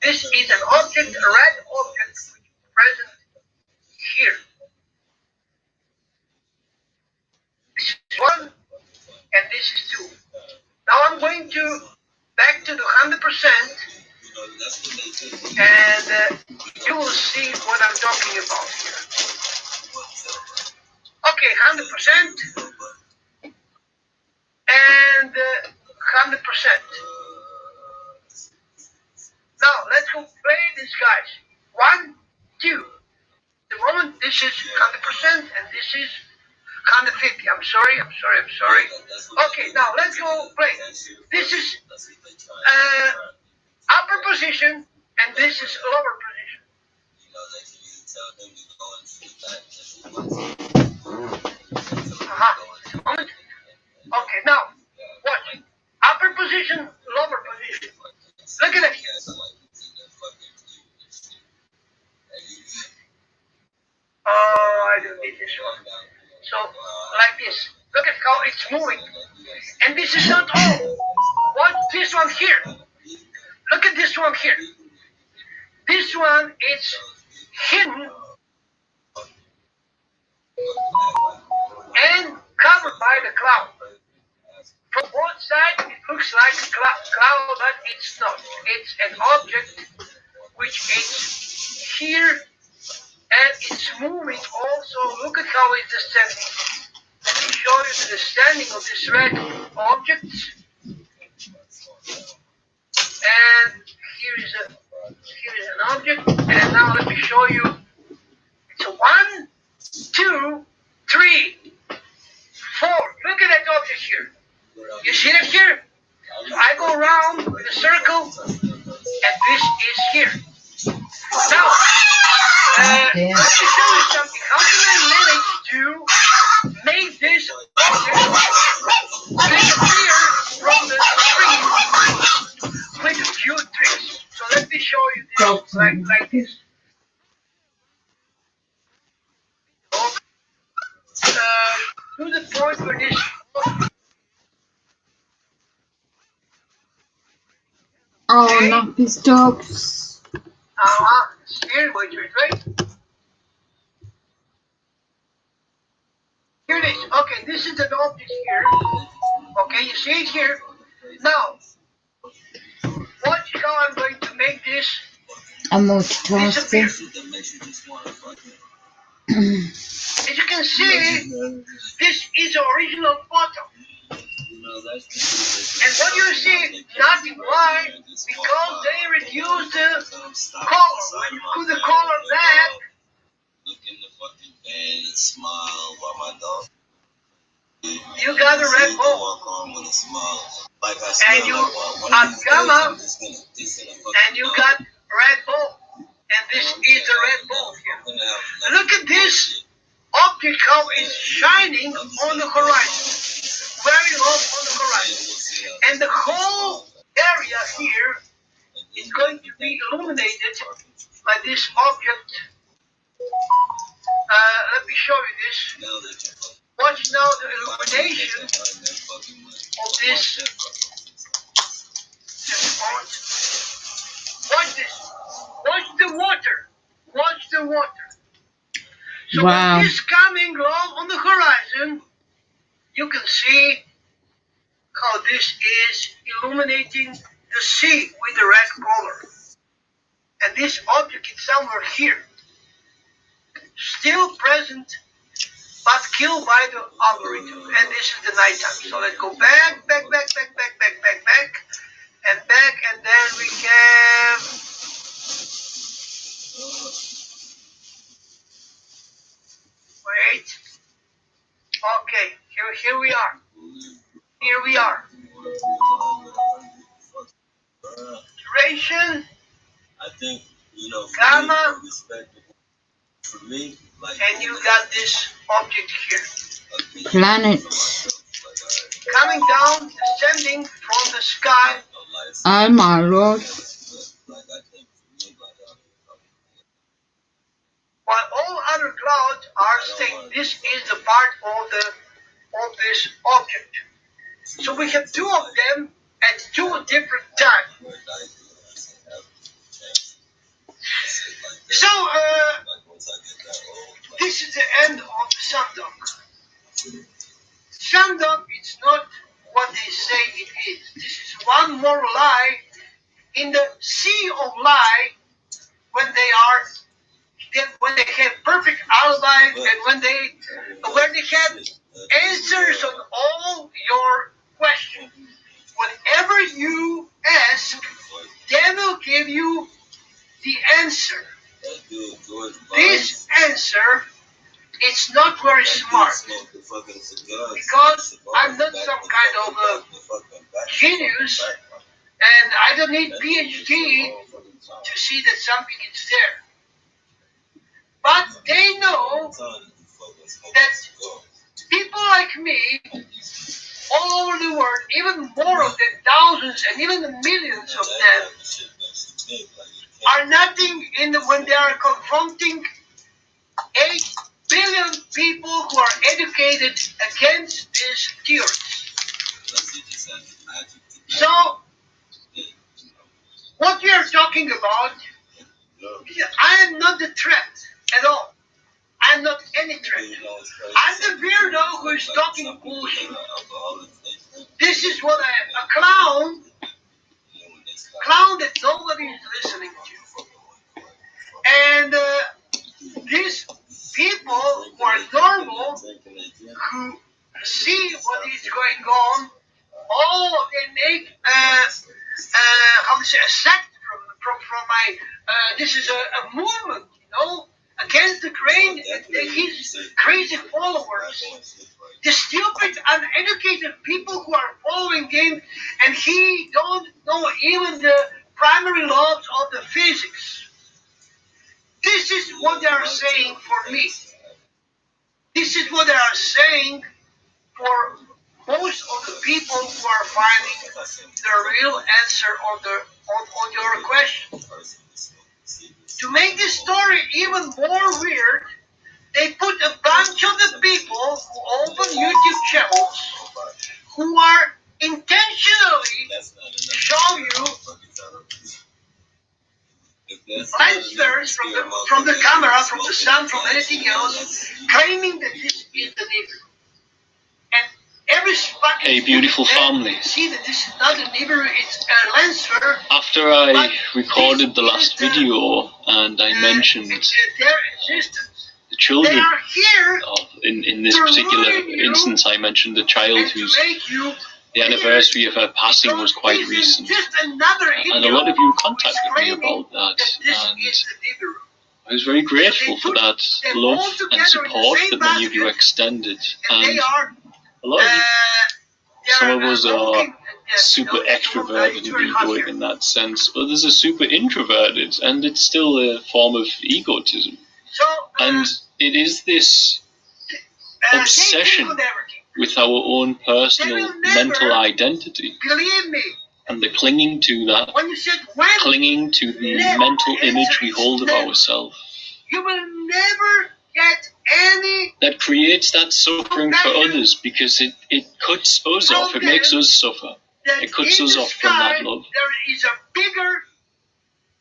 This is an object, a red object, present here. This is 1 and this is 2. Now I'm going to back to the 100% and you will see what I'm talking about here. Okay, 100% and 100%. Now let's go play these guys. 1, 2. The moment this is 100% and this is 150. I'm sorry. Okay, now let's go play. This is upper position and this is lower position. Moment. Okay, now watch. Upper position, lower position. Look at it here. Oh, I don't need this one. So, like this. Look at how it's moving. And this is not all. Watch this one here. Look at this one here. This one is hidden and covered by the cloud. From both sides, it looks like a cloud, but it's not. It's an object which is here and it's moving also. Look at how it's descending. Let me show you the descending of this red object. And here is an object. And now let me show you. It's a 1, 2, 3, 4. Look at that object here. You see it here? So I go around with a circle, and this is here. Now, let me show you something. How can I manage to make this object disappear from the screen with a few tricks? So let me show you this like this. To the point where this. Oh, not these dogs. Here, wait. Here it is. Okay, this is an object here. Okay, you see it here. Now, watch how I'm going to make this I'm multitasking. As you can see, this is the original photo. And what you see, nothing. Why? Because they reduced the color. When you put the color back, you got a red ball. And you got gamma, and you got red ball. And this is the red ball here. Look at this object, how it's shining on the horizon. Very low on the horizon. And the whole area here is going to be illuminated by this object. Let me show you this. Watch now the illumination of this point. Watch this. Watch the water. Watch the water. So Wow. when this coming low on the horizon, you can see how this is illuminating the sea with the red color. And this object is somewhere here. Still present, but killed by the algorithm. And this is the nighttime. So let's go back, and then we can. Wait. Okay, here we are. Here we are. Duration. Gamma. And you got this object here. Planet. Coming down, descending from the sky. Oh my lord. While all other clouds are staying. This is the part of this object. So we have two of them at two different times. So this is the end of the sundock. Sundock is not what they say it is. This is one more lie in the sea of lie when they have perfect alibi and when they have answers on all your questions. Whatever you ask, they will give you the answer. This answer is not very smart because I'm not some kind of a genius and I don't need PhD to see that something is there. But they know that people like me all over the world, even more of them, thousands and even millions of them, are nothing when they are confronting 8 billion people who are educated against these theories. So, what we are talking about, I am not the threat at all. I'm not any threat. I'm the weirdo who is talking bullshit. This is what I am, a clown that nobody is listening to. And these people who are normal, who see what is going on, they make a sect from my. This is a movement, against Ukraine and his crazy followers. The stupid, uneducated people who are following him, and he don't know even the primary laws of the physics. This is what they are saying for me. This is what they are saying for most of the people who are finding the real answer on your question. To make this story even more weird, they put a bunch of the people who open YouTube channels who are intentionally show you lens flares from the camera, from the sun, from anything else, claiming that this is the Nibiru. And every Hey, beautiful family. See that this is not a Nibiru, it's a lens flare. After I recorded the last video and I mentioned their existence, the children, they are here in this particular instance, I mentioned a child whose the anniversary of her passing was quite recent. And a lot of you contacted me about that, and I was very grateful for that love and support that many of you extended. And a lot of you, some of us are super extroverted and egoic in that sense, others are super introverted, and it's still a form of egotism. And it is this obsession with our own personal mental identity, and the clinging to that, clinging to the mental image we hold of ourselves, you will never get any that creates that suffering for others, because it cuts us off, it makes us suffer, it cuts us off from that love. There is a bigger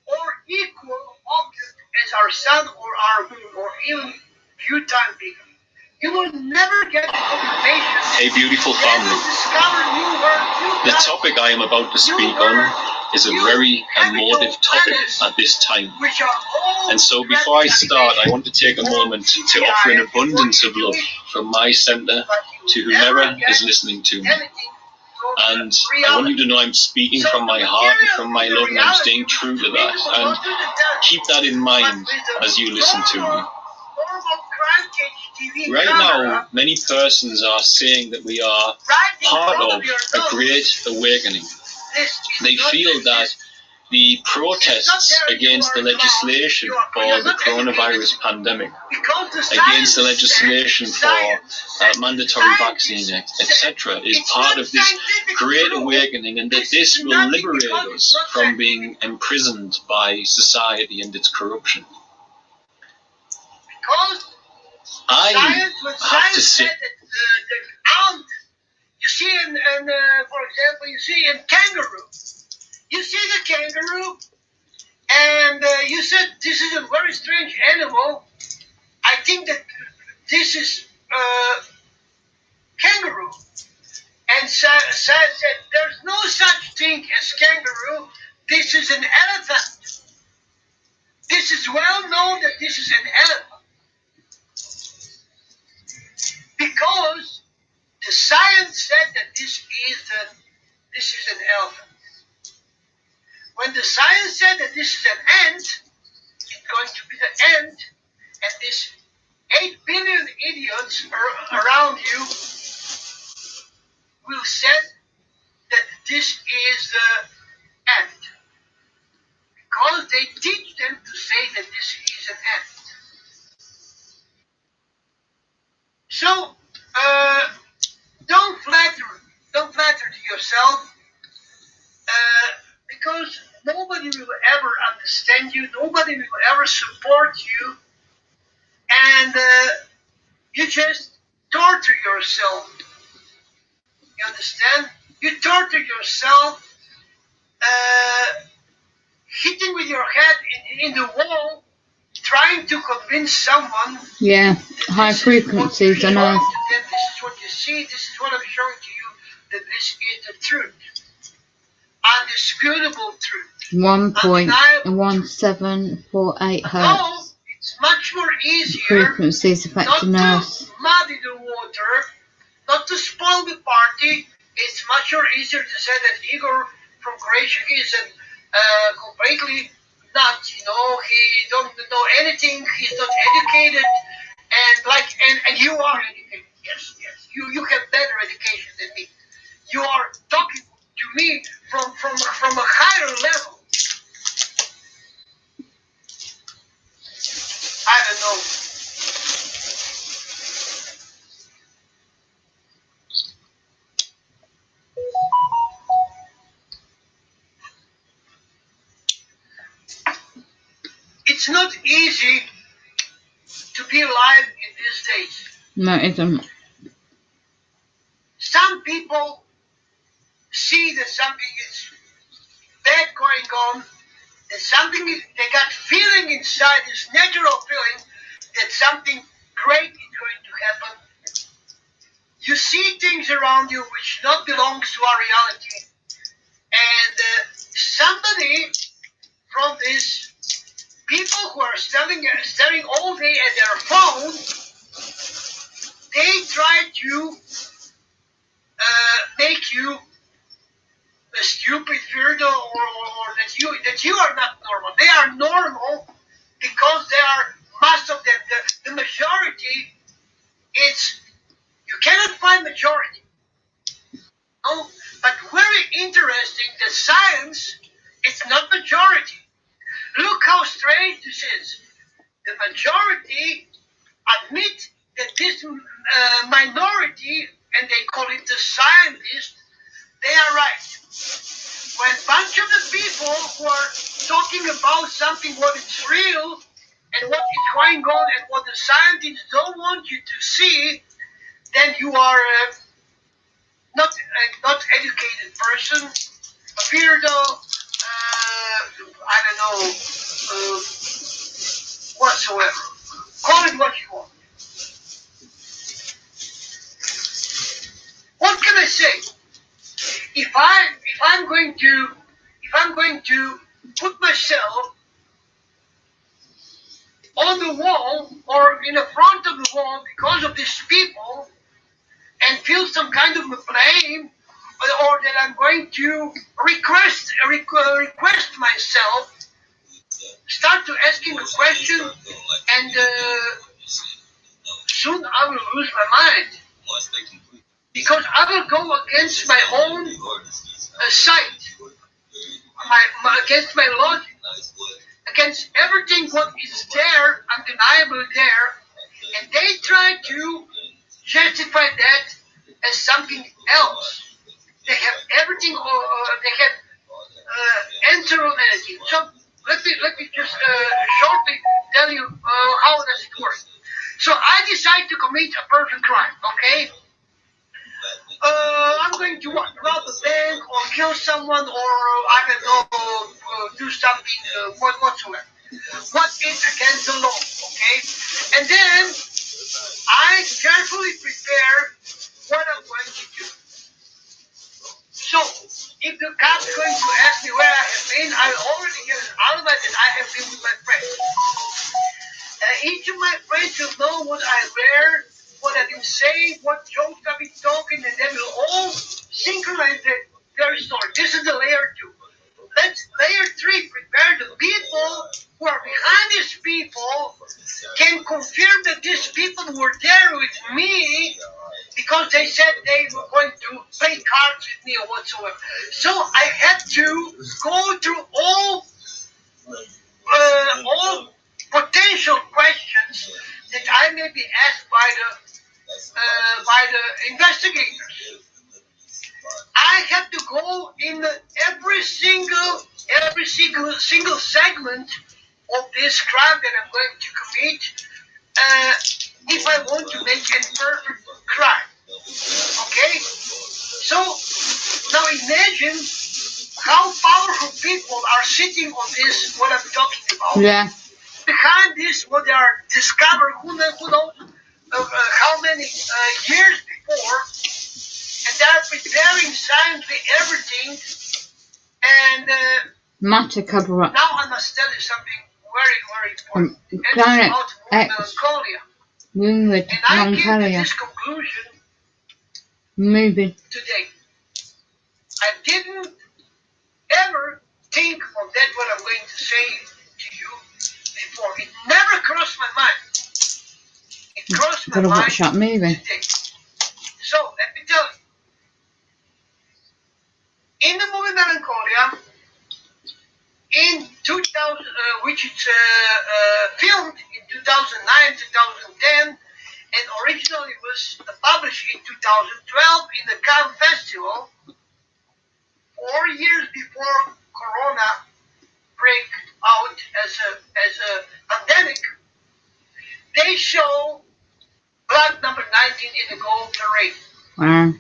or equal object as our sun or our moon, or even few times bigger. You will never get the confirmation. Hey, beautiful family. The topic I am about to speak on is a very emotive topic at this time. And so before I start, I want to take a moment to offer an abundance of love from my center to whomever is listening to me. And I want you to know I'm speaking from my heart and from my love, and I'm staying true to that. And keep that in mind as you listen to me. Right now, many persons are saying that we are part of a great awakening. They feel that the protests against the legislation for the coronavirus pandemic, against the legislation for mandatory vaccine, etc., is part of this great awakening, and that this will liberate us from being imprisoned by society and its corruption. I have to say, you see, for example, you see in kangaroo. You see the kangaroo, and you said this is a very strange animal. I think that this is kangaroo. And said there's no such thing as kangaroo. This is an elephant. This is well known that this is an elephant. Because the science said that this is an elephant. When the science said that this is an ant, it's going to be the ant, and this 8 billion idiots around you will say that this is the ant. Because they teach them to say that this is an ant. So, don't flatter to yourself, because nobody will ever understand you, nobody will ever support you, and you just torture yourself. You understand? You torture yourself, hitting with your head in the wall, trying to convince someone. Yeah, high frequencies, I know. This is what you see, this is what I'm showing to you, that this is the truth. Undisputable truth. 1.1748 hertz. It's much more easier Frequencies affecting not us. to muddy the water, not to spoil the party. It's much more easier to say that Igor from Croatia is completely nuts. You know, he don't know anything. He's not educated, and you are educated. Yes, yes. You have better education than me. You are talking to me from a higher level. I don't know. It's not easy to be alive in these days. No, it isn't. Some people see that something is bad going on, that something they got feeling inside, this natural feeling that something great is going to happen. You see things around you which not belongs to our reality, and somebody from these people who are staring all day at their phone, they try to make you a stupid weirdo, or that you are not normal. They are normal because they are most of them. The majority, it's you cannot find majority. No, but very interesting. The science, it's not majority. Look how strange this is. The majority admit that this minority, and they call it the scientists, they are right. When a bunch of the people who are talking about something what is real and what is going on and what the scientists don't want you to see, then you are not educated person, a weirdo, I don't know, whatsoever. Call it what you want. What can I say? If I'm going to put myself on the wall or in the front of the wall because of these people and feel some kind of blame, or that I'm going to request myself, start to asking a question, and soon I will lose my mind because I will go against my own sight, against my logic, against everything what is there, undeniable there, and they try to justify that as something else. They have everything, they have answer on anything. So let me just shortly tell you how does it work. So I decide to commit a perfect crime. Okay, I'm going to what, rob a bank or kill someone, or I don't know, do something whatsoever. What is against the law? Okay, and then I carefully prepare what I'm going to do. So, if the cop's going to ask me where I have been, I already give an alibi that I have been with my friends. Each of my friends will know what I wear, what I've been saying, what jokes I've been talking, and they will all synchronize their story. This is the layer 2. Let's layer 3 prepare the people who are behind these people can confirm that these people were there with me because they said they were going to play cards with me or whatsoever. So I had to go through all potential questions that I may be asked by the investigators. I have to go in every single segment of this crime that I'm going to commit if I want to make a perfect crime. Okay? So now imagine how powerful people are sitting on this, what I'm talking about. Yeah. Behind this, what they are discovered, who knows how many years before, and they are preparing scientifically everything. And Matter cover up. now I must tell you something very, very important. Planet It's about X. melancholia. Moonwood, And I came to Melancholia. this conclusion Moving. today. I didn't ever think of that's what I'm going to say to you before. It never crossed my mind. It crossed my Gotta mind watch that movie. today. So, let me tell you. In the movie Melancholia, in 2000, which is filmed in 2009, 2010, and originally was published in 2012 in the Cannes Festival, 4 years before Corona break out as a pandemic, they show flag number 19 in the Gold Parade. Wow.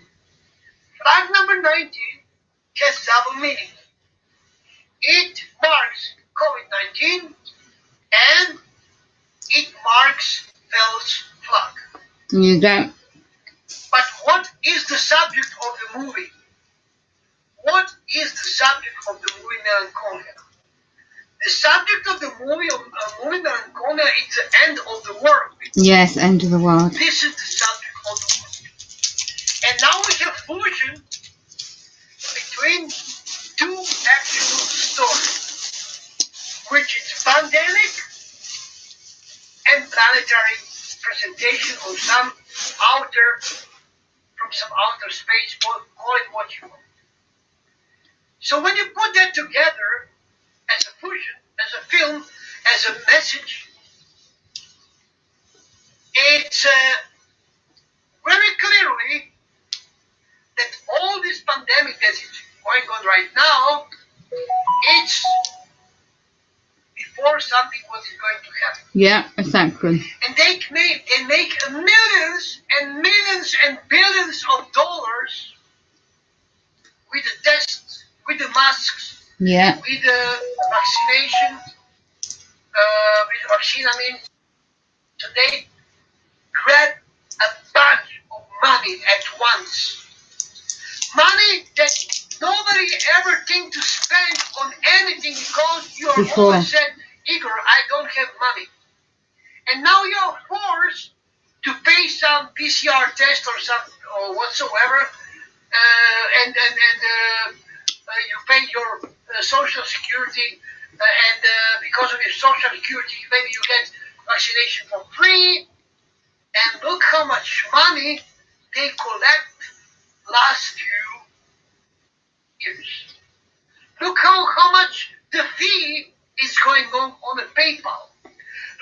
Flag number 19 has double meaning. It marks COVID-19 and it marks Bell's flag. You don't. But what is the subject of the movie? What is the subject of the movie Melancholia? The subject of the movie Melancholia is the end of the world. Yes, end of the world. This is the subject of the movie. And now we have fusion between two actual stories, which is pandemic and planetary presentation of some from some outer space, call it what you want. So when you put that together as a fusion, as a film, as a message, it's very clearly that all this pandemic that is going on right now, it's before something was going to happen. Yeah, exactly. And they make millions and millions and billions of dollars with the tests, with the masks, Yeah. with the vaccination, with the vaccine, so they grab a bunch of money at once. Money that nobody ever think to spend on anything because you are Before. always said, Igor, I don't have money. And now you're forced to pay some PCR test or whatsoever, and you pay your social security, and because of your social security, maybe you get vaccination for free. And look how much money they collect last few years. Look how much the fee is going on the PayPal.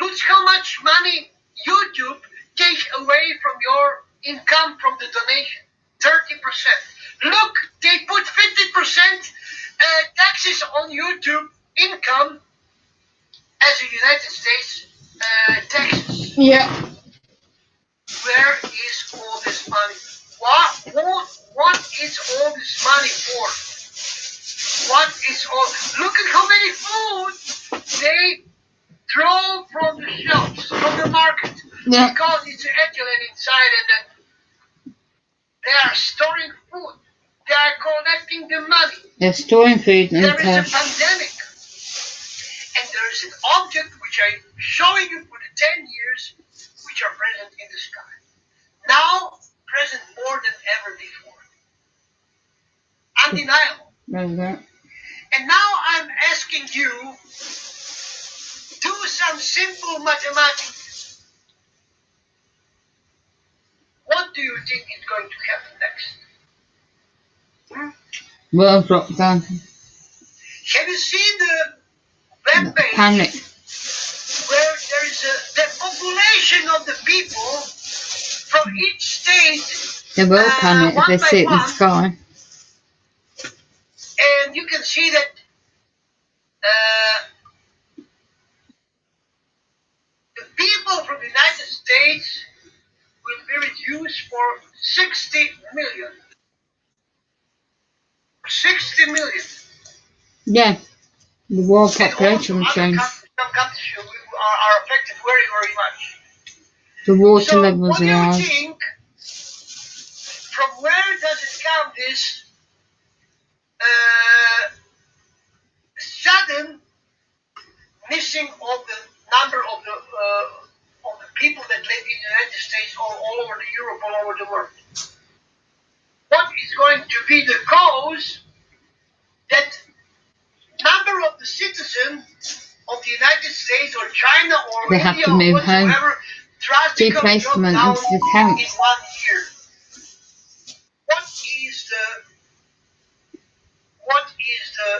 Look how much money YouTube takes away from your income from the donation. 30%. Look, they put 50% taxes on YouTube income as a United States taxes. Yeah. Where is all this money? What is all this money for? What is all? Look at how many food they throw from the shelves, from the market, Yeah. because it's ethylene inside, and then they are storing food. They are collecting the money. They're storing food in There is a cash. pandemic, and there is an object which I'm showing you for the 10 years, which are present in the sky. Now, present more than ever before. Undeniable. Okay. And now I'm asking you, do some simple mathematics. What do you think is going to happen next? World lockdown. Have you seen the web page Panic. where there is the population of the people from each state? They will panic if one they by see it in the one. sky. And you can see that the people from the United States will be reduced for 60 million. 60 million. Yeah. The world And population will also change. some countries are affected very, very much. The water So levels what do you rise. think, from where does it come, this sudden missing of the number of the people that live in the United States or all over Europe, all over the world? What is going to be the cause that number of the citizen of the United States or China or They have India to or move home. whatsoever drastically drop Replacement down into the in camps. 1 year. What is the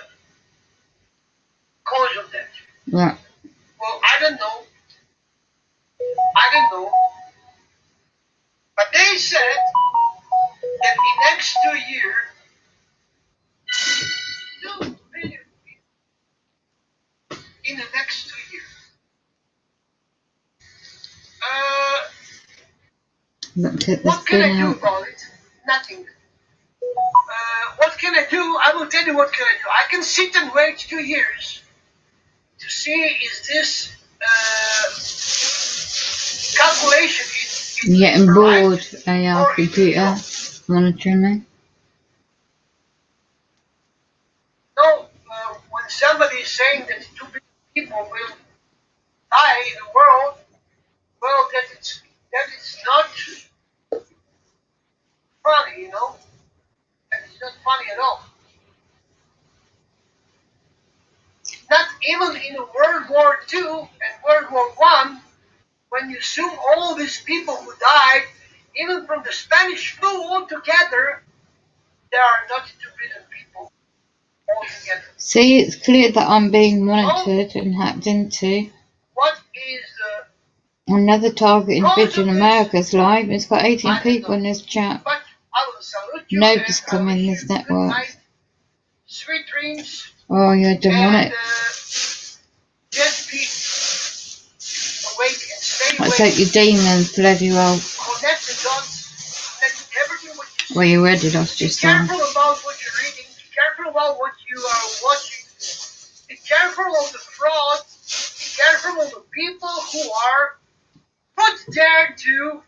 cause of that? Yeah. Well, I don't know. But they said that in the next 2 years, 2 billion people in the next 2 years. What can I do about it? Nothing. What can I do? I will tell you what can I do. I can sit and wait 2 years to see is this calculation I'm getting right, bored, AI or computer monitoring me. No, when somebody is saying that 2 billion people will die in the world, well, that is not funny, you know. That is not funny at all. Not even in World War II and World War I, when you assume all these people who died, even from the Spanish flu altogether, there are not 2 billion people altogether. See, it's clear that I'm being monitored and hacked into. What is Another target in cause Vision of this? America's live. It's got 18 I don't people know. in this chat. But I will salute you Nobody's and I come in wish this you good network. night, sweet dreams, Oh, you're and demonic. just be awake and stay I awake. take your demons, bloody well. Connect the dots. Connect everything what you see. Well, you already lost your Be son. careful about what you're reading. Be careful about what you are watching. Be careful of the fraud. Be careful of the people who are put there to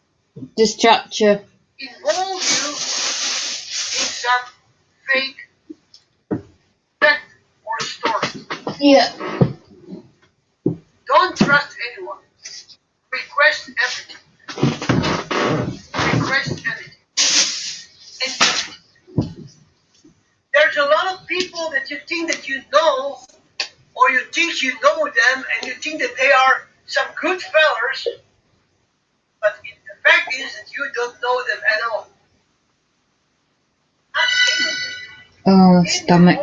Distract you. involve you in some fake fact or story. Yeah. Don't trust anyone. Request everything. Request anything. And there's a lot of people that you think that you know, or you think you know them, and you think that they are some good fellers, but the fact is that you don't know them at all. Oh, my stomach.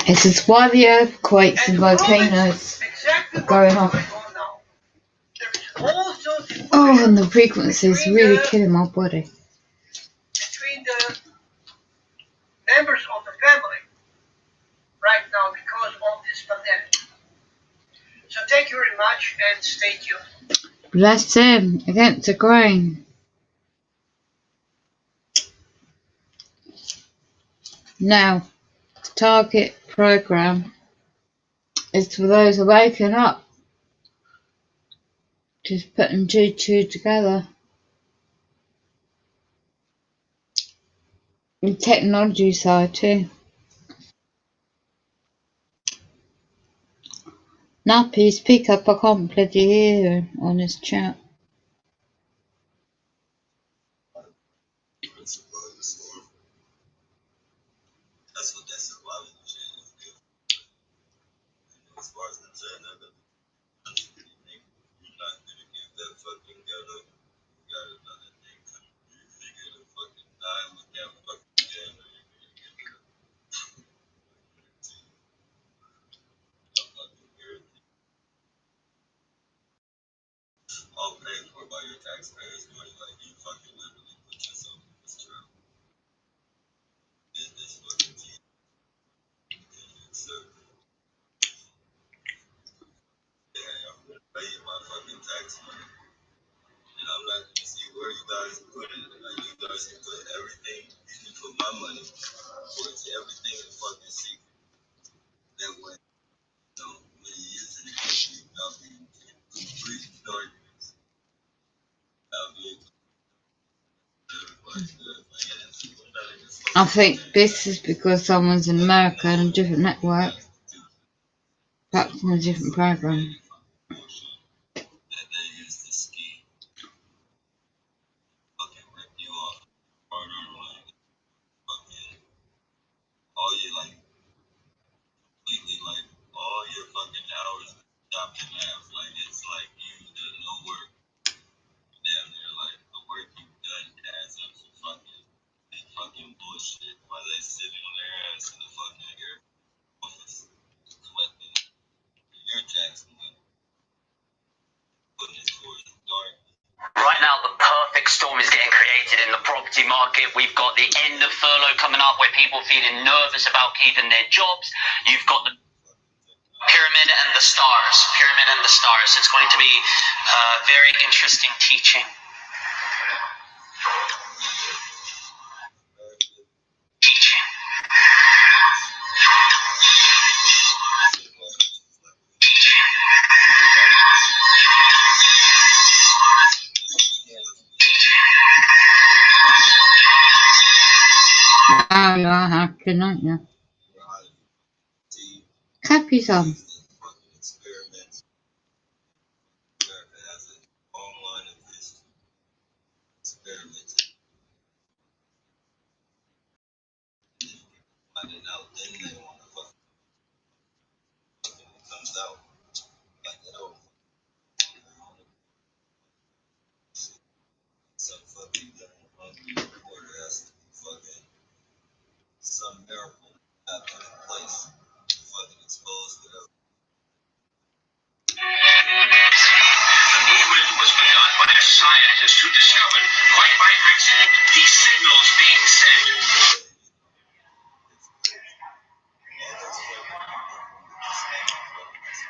This is why the earthquakes and volcanoes exactly are going off. now. There is also Oh, and the frequency is really killing my body. between the members of the family right now because of this pandemic. So thank you very much and stay tuned. Bless him against the grain. Now, the target program is for those waking up. Just putting 2 together. The technology side too. Nappy, speak up, I can't bloody hear you on this chat. I think this is because someone's in America on a different network, perhaps in a different program. property market. We've got the end of furlough coming up where people are feeling nervous about keeping their jobs. You've got the pyramid and the stars. Pyramid and the stars. It's going to be very interesting teaching. Wow, you are hacking, aren't you? Capitalism. The movement was begun by a scientist who discovered, quite by accident, these signals being sent.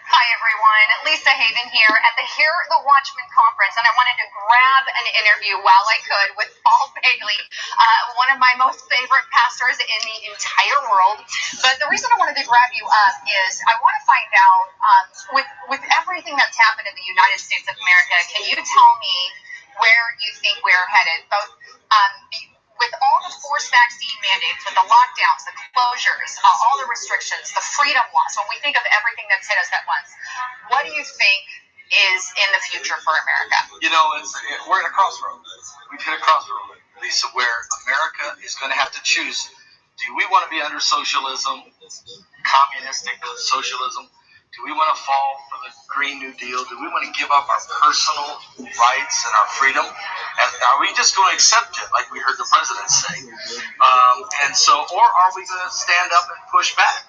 Hi everyone, Lisa Haven here at the Hear the Watchman conference, and I wanted to grab an interview while I could with Paul Bailey, one of my most favorite pastors in the entire world. But the reason I wanted to grab you up is I want to find out, with everything that's happened in the United States of America, can you tell me where you think we're headed, both with all the forced vaccine mandates, with the lockdowns, the closures, all the restrictions, the freedom loss, when we think of everything that's hit us at once, what do you think is in the future for America? You know, we're at a crossroad. We've hit a crossroad, Lisa, where America is going to have to choose. Do we want to be under socialism, communistic socialism? Do we want to fall for the Green New Deal? Do we want to give up our personal rights and our freedom? And are we just going to accept it, like we heard the president say? Or are we going to stand up and push back?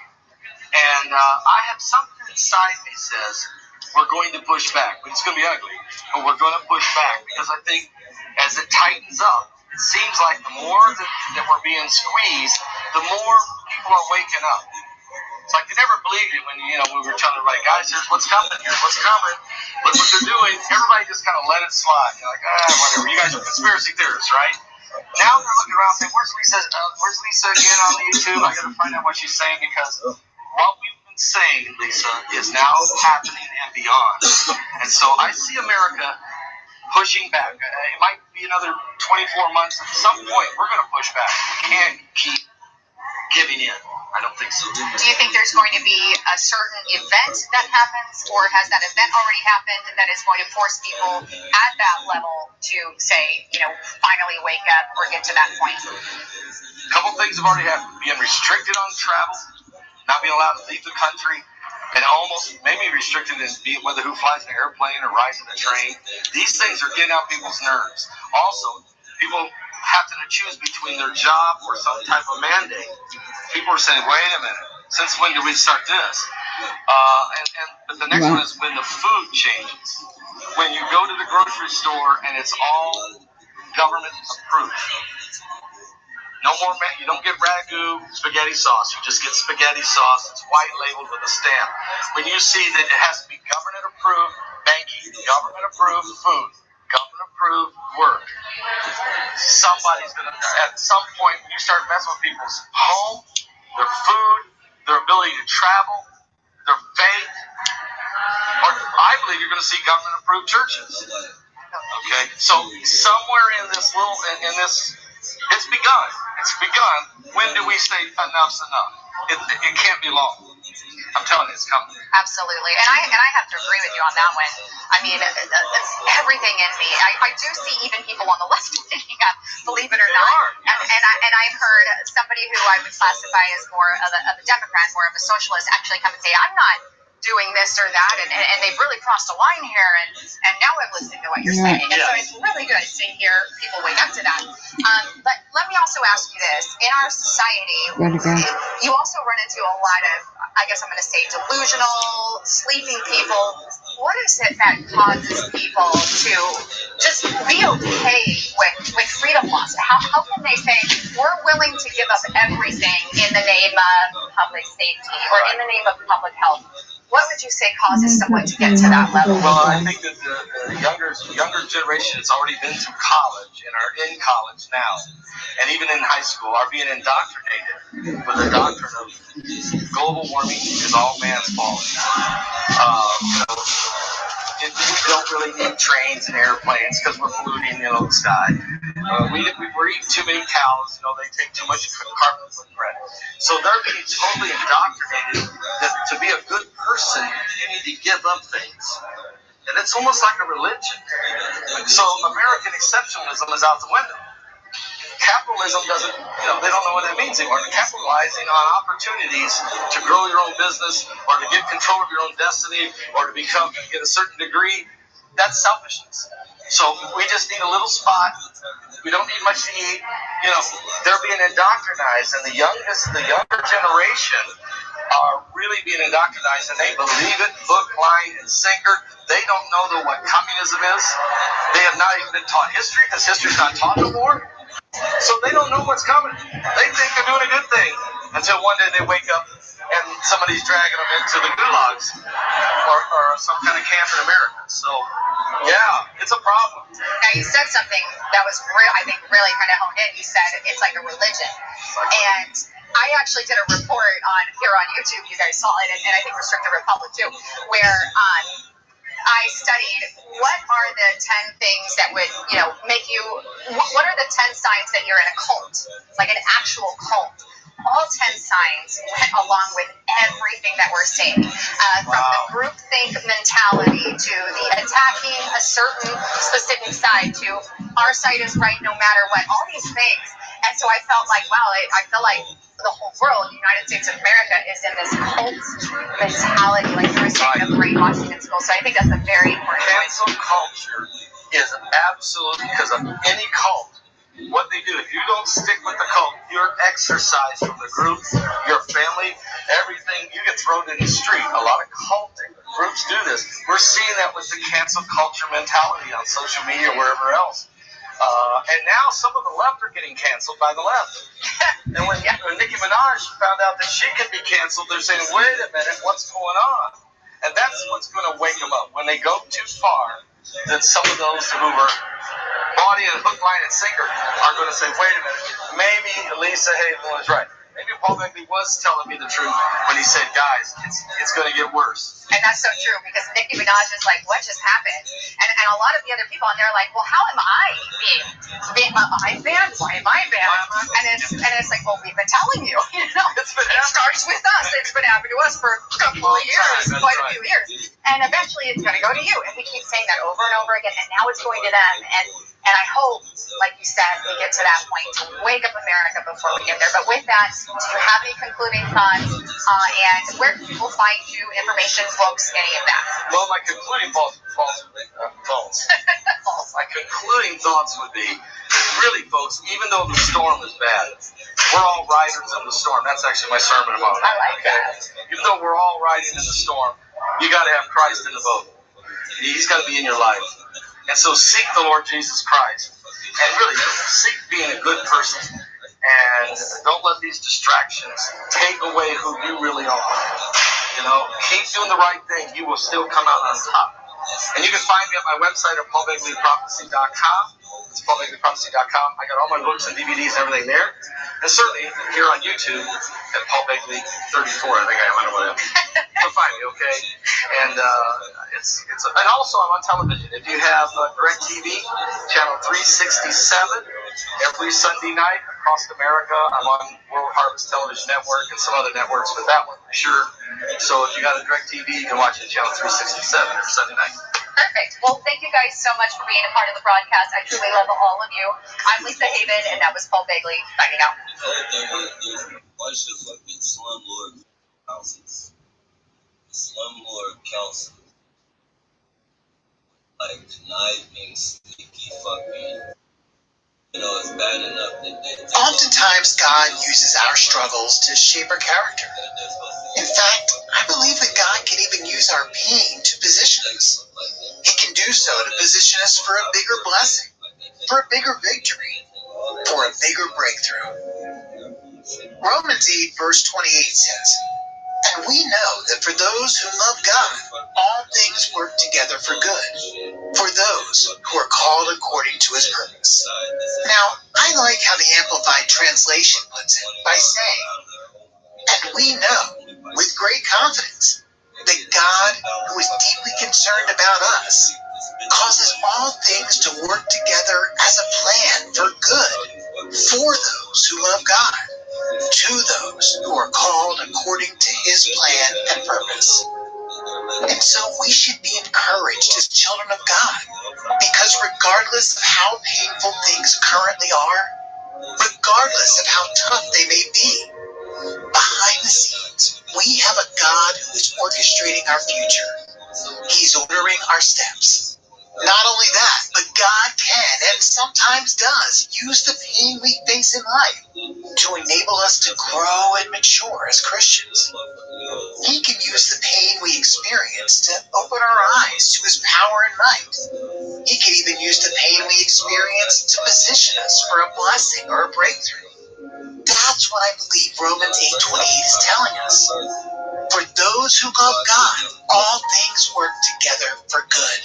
And I have something inside me says we're going to push back. But it's going to be ugly, but we're going to push back, because I think as it tightens up, it seems like the more that we're being squeezed, the more people are waking up. It's like they never believed it when we were telling everybody, guys, here's what's coming, what's coming, look what they're doing. Everybody just kind of let it slide. You're like, whatever. You guys are conspiracy theorists, right? Now they're looking around saying, where's Lisa again on YouTube? I got to find out what she's saying, because what we've been saying, Lisa, is now happening and beyond. And so I see America pushing back. It might be another 24 months. At some point, we're going to push back. We can't keep giving in. I don't think so. Do you think there's going to be a certain event that happens, or has that event already happened that is going to force people at that level to say, finally wake up or get to that point? A couple things have already happened. Being restricted on travel, not being allowed to leave the country, and almost maybe restricted in whether who flies an airplane or rides in a train. These things are getting on people's nerves. Also, people having to choose between their job or some type of mandate. People are saying, wait a minute, since when did we start this? But the next one is when the food changes. When you go to the grocery store and it's all government approved. No more, you don't get ragu spaghetti sauce. You just get spaghetti sauce. It's white labeled with a stamp. When you see that it has to be government approved banking, government approved food, government approved work, somebody's going to, at some point, when you start messing with people's home, their food, their ability to travel, their faith, or I believe you're going to see government approved churches. Okay, so somewhere in this it's begun. It's begun. When do we say enough's enough? It can't be long. I'm telling you, it's coming. Absolutely, and I have to agree with you on that one. I mean, it's everything in me. I do see even people on the left taking up, believe it or not. And I've heard somebody who I would classify as more of a Democrat, more of a socialist, actually come and say, I'm not doing this or that, and they've really crossed a line here, and now I'm listening to what you're saying. And so it's really good to hear people wake up to that. But let me also ask you this. In our society, you also run into a lot of, I guess I'm going to say, delusional, sleeping people what is it that causes people to just be okay with freedom loss? How can they say, we're willing to give up everything in the name of public safety or in the name of public health? What would you say causes someone to get to that level? Well, I think that the younger generation has already been through college and are in college now, and even in high school are being indoctrinated with the doctrine of global warming is all man's fault. We don't really need trains and airplanes because we're polluting, the sky. We're eating too many cows. They take too much carbon footprint. So they're being totally indoctrinated that to be a good person, you need to give up things. And it's almost like a religion. So American exceptionalism is out the window. Capitalism doesn't, they don't know what that means anymore. Capitalizing on opportunities to grow your own business or to get control of your own destiny or to get a certain degree, that's selfishness. So we just need a little spot. We don't need much to eat. They're being indoctrinized, and the younger generation are really being indoctrinized, and they believe it, hook, line, and sinker. They don't know what communism is. They have not even been taught history because history's not taught no more. So they don't know what's coming. They think they're doing a good thing until one day they wake up and somebody's dragging them into the gulags or some kind of camp in America. So, yeah, it's a problem. Now, you said something that was really kind of honed in. You said it's like a religion. And I actually did a report here on YouTube. You guys saw it, and I think Restricted Republic too, where I studied what are the 10 things that would, make you, what are the 10 signs that you're in a cult, like an actual cult. All 10 signs went along with everything that we're saying, from the groupthink mentality to the attacking a certain specific side to our side is right no matter what, all these things. And so I felt like, wow, I feel like the whole world, the United States of America, is in this cult mentality, like you were saying, of brainwashing in school. So I think that's a very important point. Cancel culture is absolutely, because of any cult, what they do, if you don't stick with the cult, you're exorcised from the group, your family, everything, you get thrown in the street. A lot of cultic groups do this. We're seeing that with the cancel culture mentality on social media, wherever else. And now some of the left are getting canceled by the left. And when Nicki Minaj found out that she could be canceled, they're saying, wait a minute, what's going on? And that's what's going to wake them up. When they go too far, then some of those who were bought in hook, line, and sinker are going to say, wait a minute, maybe Lisa Haven was right. Maybe Paul Begley was telling me the truth when he said, guys, it's going to get worse. And that's so true, because Nicki Minaj is like, what just happened? And a lot of the other people on there are like, well, how am I I'm banned? Why am I banned? And it's like, well, we've been telling you. It starts with us. It's been happening to us for a couple of years, quite a few years. And eventually it's going to go to you. And we keep saying that over and over again. And now it's going to them. And I hope, like you said, we get to that point to wake up America before we get there. But with that, do you have any concluding thoughts? And where can people find you, information, books, any of that? Well, my concluding thoughts my concluding thoughts would be, really, folks, even though the storm is bad, we're all riders in the storm. That's actually my sermon about it. I like that. Even though we're all riding in the storm, you got to have Christ in the boat. He's got to be in your life. And so seek the Lord Jesus Christ. And really, seek being a good person. And don't let these distractions take away who you really are. Keep doing the right thing. You will still come out on top. And you can find me at my website at paulbegleyprophecy.com. It's paulbegleyprophecy.com. I got all my books and DVDs and everything there. And certainly here on YouTube at Paul Begley 34, I think I am. I don't know what I am. You'll find me, okay? And and also I'm on television. If you have DirecTV, channel 367, every Sunday night across America. I'm on World Harvest Television Network and some other networks, but that one for sure. So if you got a DirecTV, you can watch it channel 367 every Sunday night. Perfect. Well, thank you guys so much for being a part of the broadcast. I truly love all of you. I'm Lisa Haven, and that was Paul Begley signing out. Bunch of fucking slumlord houses, slumlord council, like conniving, sneaky fucking. It's bad enough that they. Oftentimes, God uses our struggles to shape our character. In fact, I believe that God can even use our pain to position us. so to position us for a bigger blessing, for a bigger victory, for a bigger breakthrough. Romans 8 verse 28 says, "And we know that for those who love God, all things work together for good, for those who are called according to his purpose." Now, I like how the Amplified Translation puts it by saying, "And we know with great confidence that God, who is deeply concerned about us, causes all things to work together as a plan for good for those who love God, to those who are called according to his plan and purpose." And so we should be encouraged as children of God, because regardless of how painful things currently are, regardless of how tough they may be, behind the scenes, we have a God who is orchestrating our future. He's ordering our steps. Not only that, but God can and sometimes does use the pain we face in life to enable us to grow and mature as Christians. He can use the pain we experience to open our eyes to his power and might. He can even use the pain we experience to position us for a blessing or a breakthrough. That's what I believe Romans 8:28 is telling us. For those who love God, all things work together for good.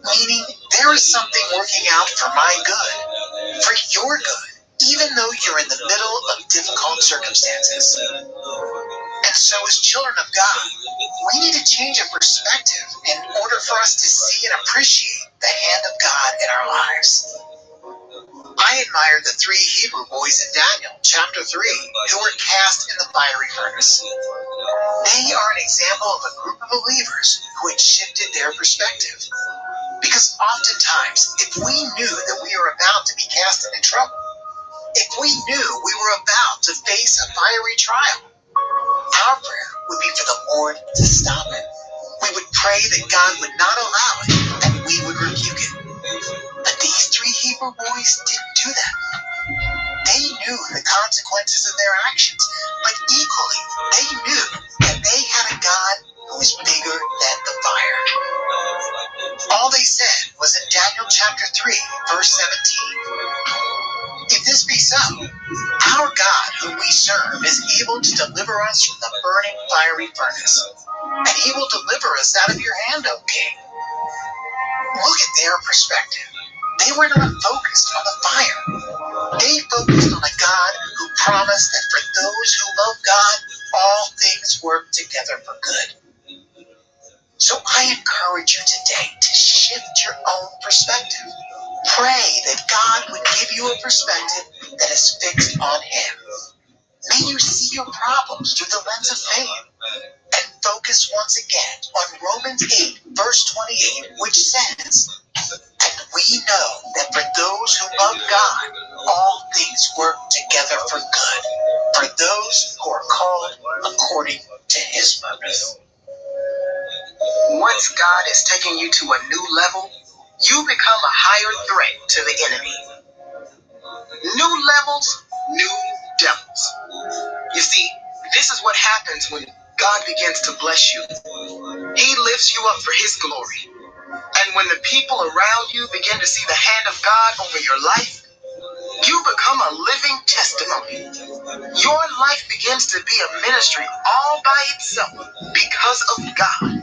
Meaning, there is something working out for my good, for your good, even though you're in the middle of difficult circumstances. And so as children of God, we need a change of perspective in order for us to see and appreciate the hand of God in our lives. I admire the 3 Hebrew boys in Daniel chapter 3 who were cast in the fiery furnace. They are an example of a group of believers who had shifted their perspective. Because oftentimes, if we knew that we were about to be cast into trouble, if we knew we were about to face a fiery trial, our prayer would be for the Lord to stop it. We would pray that God would not allow it, and we would rebuke it. But these 3 Hebrew boys didn't do that. They knew the consequences of their actions, but equally, they knew that they had a God who was bigger than the fire. All they said was in Daniel chapter 3, verse 17, "If this be so, our God whom we serve is able to deliver us from the burning fiery furnace, and he will deliver us out of your hand, O king." Look at their perspective. They were not focused on the fire. They focused on a God who promised that for those who love God, all things work together for good. So I encourage you today to shift your own perspective. Pray that God would give you a perspective that is fixed on him. May you see your problems through the lens of faith and focus once again on Romans 8, verse 28, which says, "And we know that for those who love God, all things work together for good, for those who are called according to his purpose." Once God is taking you to a new level, you become a higher threat to the enemy. New levels, new devils. You see, this is what happens when God begins to bless you. He lifts you up for his glory. And when the people around you begin to see the hand of God over your life, you become a living testimony. Your life begins to be a ministry all by itself because of God.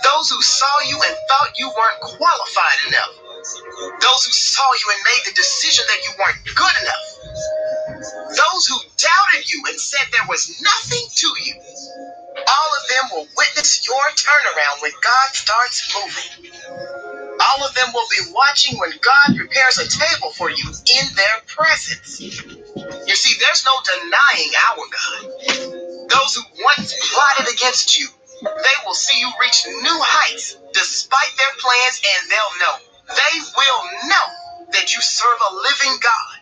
Those who saw you and thought you weren't qualified enough. Those who saw you and made the decision that you weren't good enough. Those who doubted you and said there was nothing to you. All of them will witness your turnaround when God starts moving. All of them will be watching when God prepares a table for you in their presence. You see, there's no denying our God. Those who once plotted against you, they will see you reach new heights despite their plans, and they'll know. They will know that you serve a living God,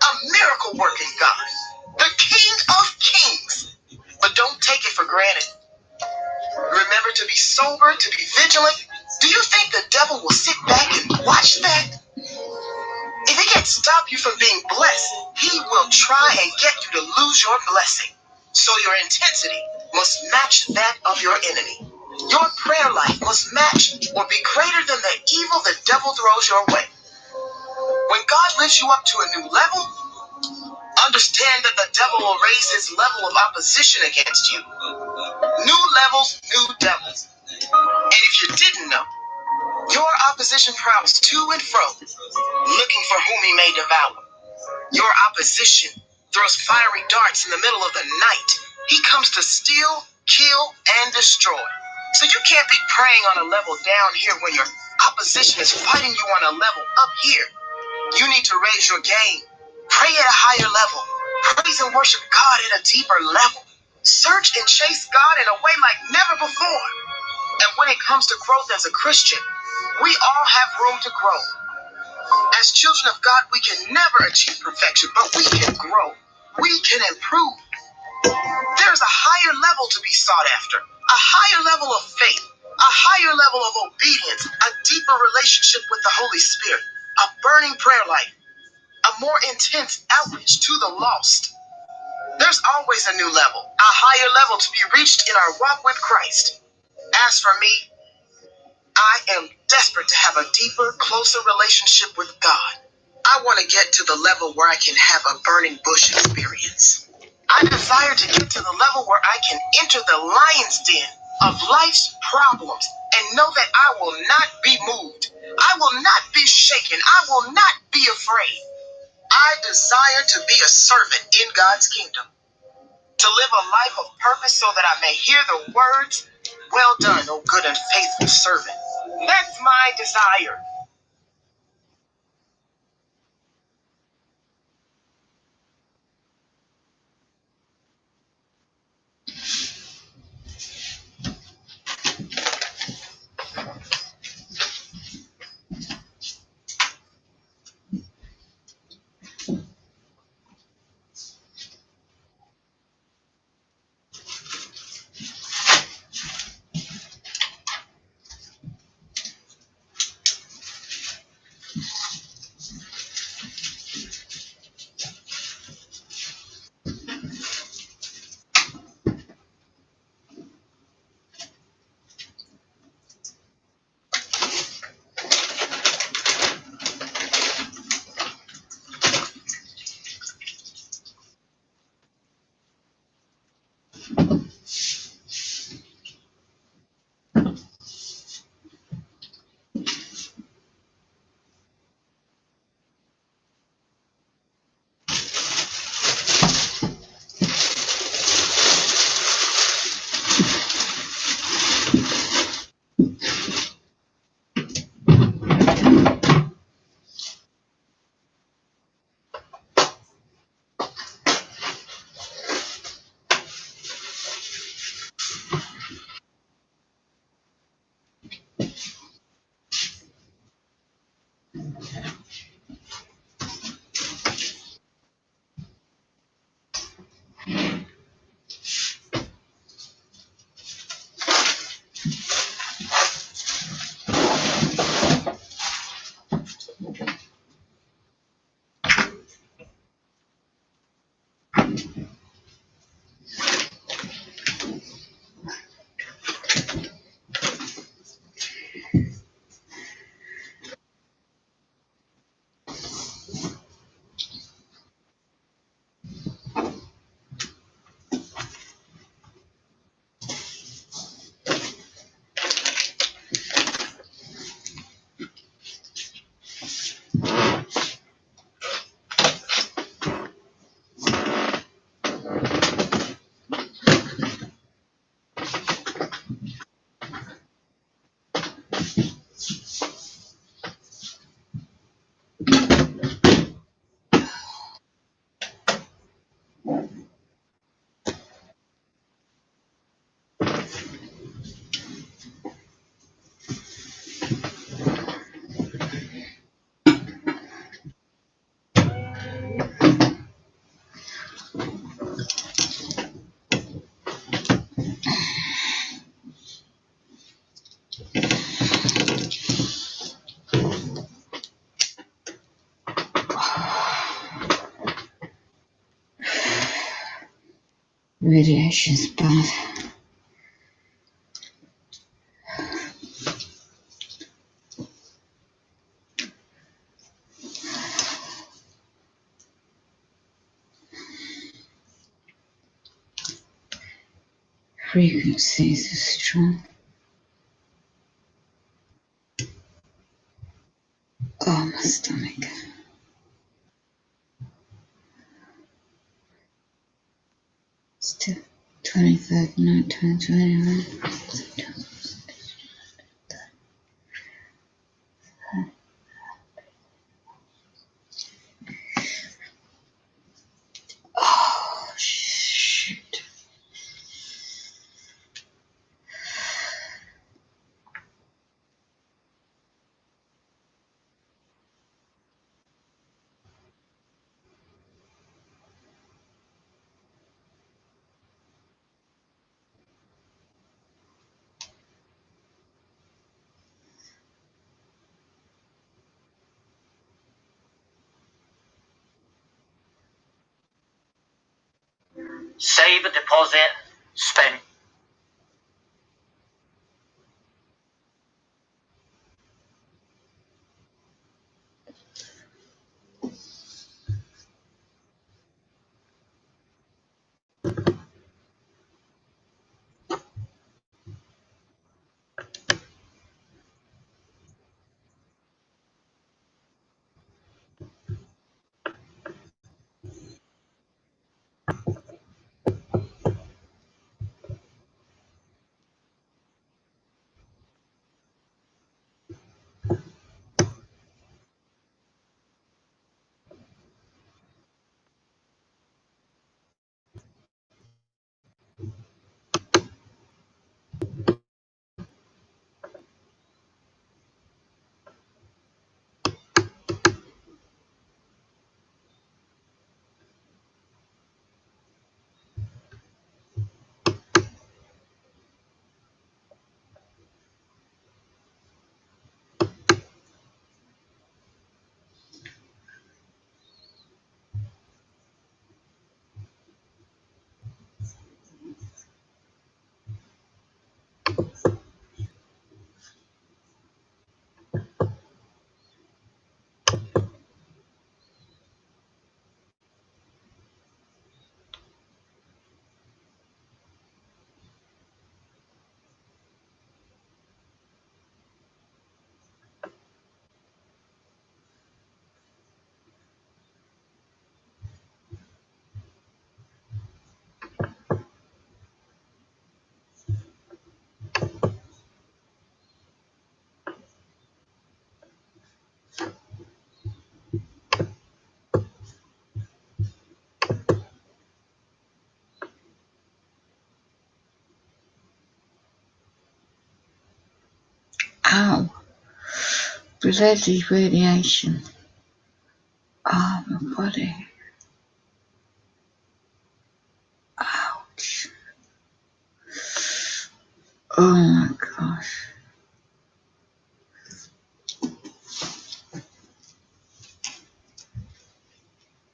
a miracle working God, the King of Kings. But don't take it for granted. Remember to be sober, to be vigilant. Do you think the devil will sit back and watch that? If he can't stop you from being blessed, he will try and get you to lose your blessing. So your intensity must match that of your enemy. Your prayer life must match or be greater than the evil the devil throws your way. When God lifts you up to a new level, understand that the devil will raise his level of opposition against you. New levels, new devils. And if you didn't know, your opposition prowls to and fro, looking for whom he may devour. Your opposition throws fiery darts in the middle of the night. He comes to steal, kill, and destroy. So you can't be praying on a level down here when your opposition is fighting you on a level up here. You need to raise your game. Pray at a higher level. Praise and worship God at a deeper level. Search and chase God in a way like never before. And when it comes to growth as a Christian, we all have room to grow. As children of God, we can never achieve perfection, but we can grow. We can improve. There's a higher level to be sought after, a higher level of faith, a higher level of obedience, a deeper relationship with the Holy Spirit, a burning prayer life, a more intense outreach to the lost. There's always a new level, a higher level to be reached in our walk with Christ. As for me, I am desperate to have a deeper, closer relationship with God. I want to get to the level where I can have a burning bush experience. I desire to get to the level where I can enter the lion's den of life's problems and know that I will not be moved. I will not be shaken. I will not be afraid. I desire to be a servant in God's kingdom, to live a life of purpose so that I may hear the words, "Well done, O good and faithful servant." That's my desire. Radiation's bad. frequencies are strong. Oh, my stomach. Still 23rd night, 2021. Oh, shit. Save a deposit, spend. Ow. Bloody radiation. Oh, my body. Ouch. Oh my gosh.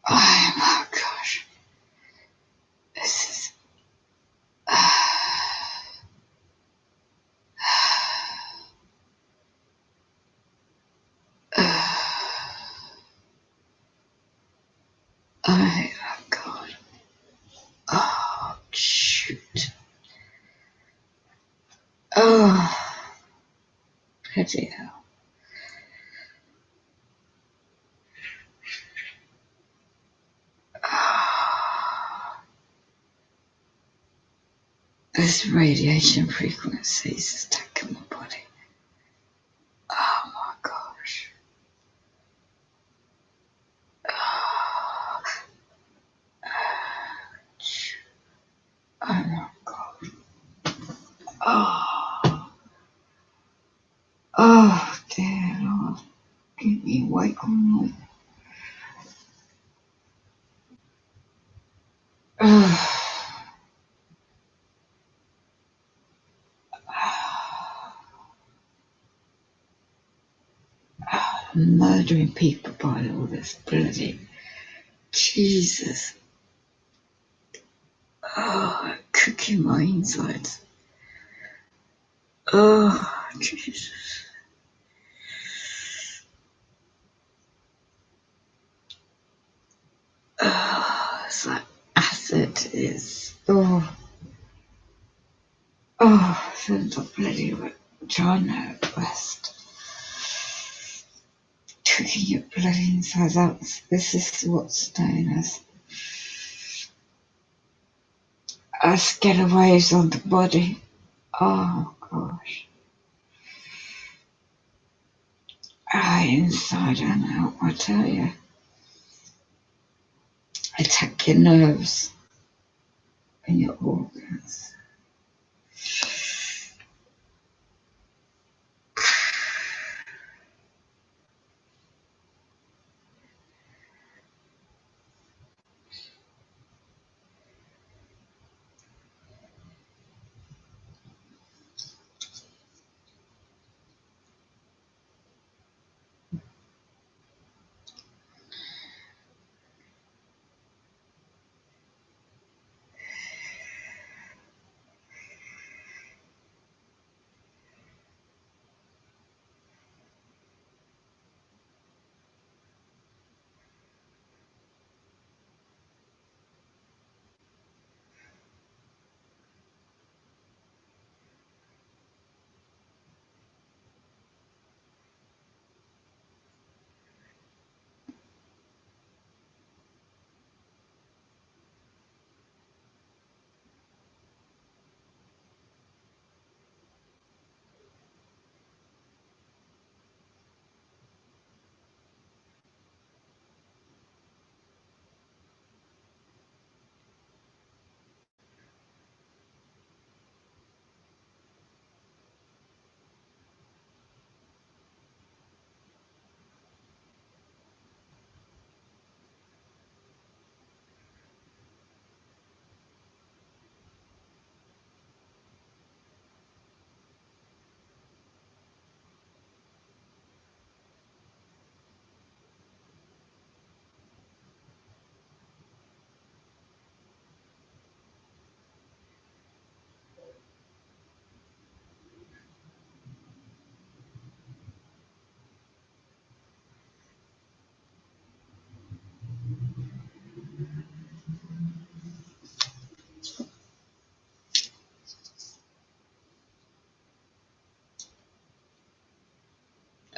Oh my gosh. This is. Oh my god. Oh, shoot. Oh, bloody hell. This radiation frequency is attacking my body. Oh my gosh. Oh, oh my god. Oh, oh dear Lord. Keep me awake all night. Oh, I'm murdering people by all this bloody Jesus. Oh, cooking my insides. Oh, Jesus. Oh, it's like acid is. Oh, Oh, sends a bloody China West. Tweaking your bloody inside out. This is what's known as getaways on the body. Oh gosh. Inside and out, I tell you. Attack your nerves and your organs.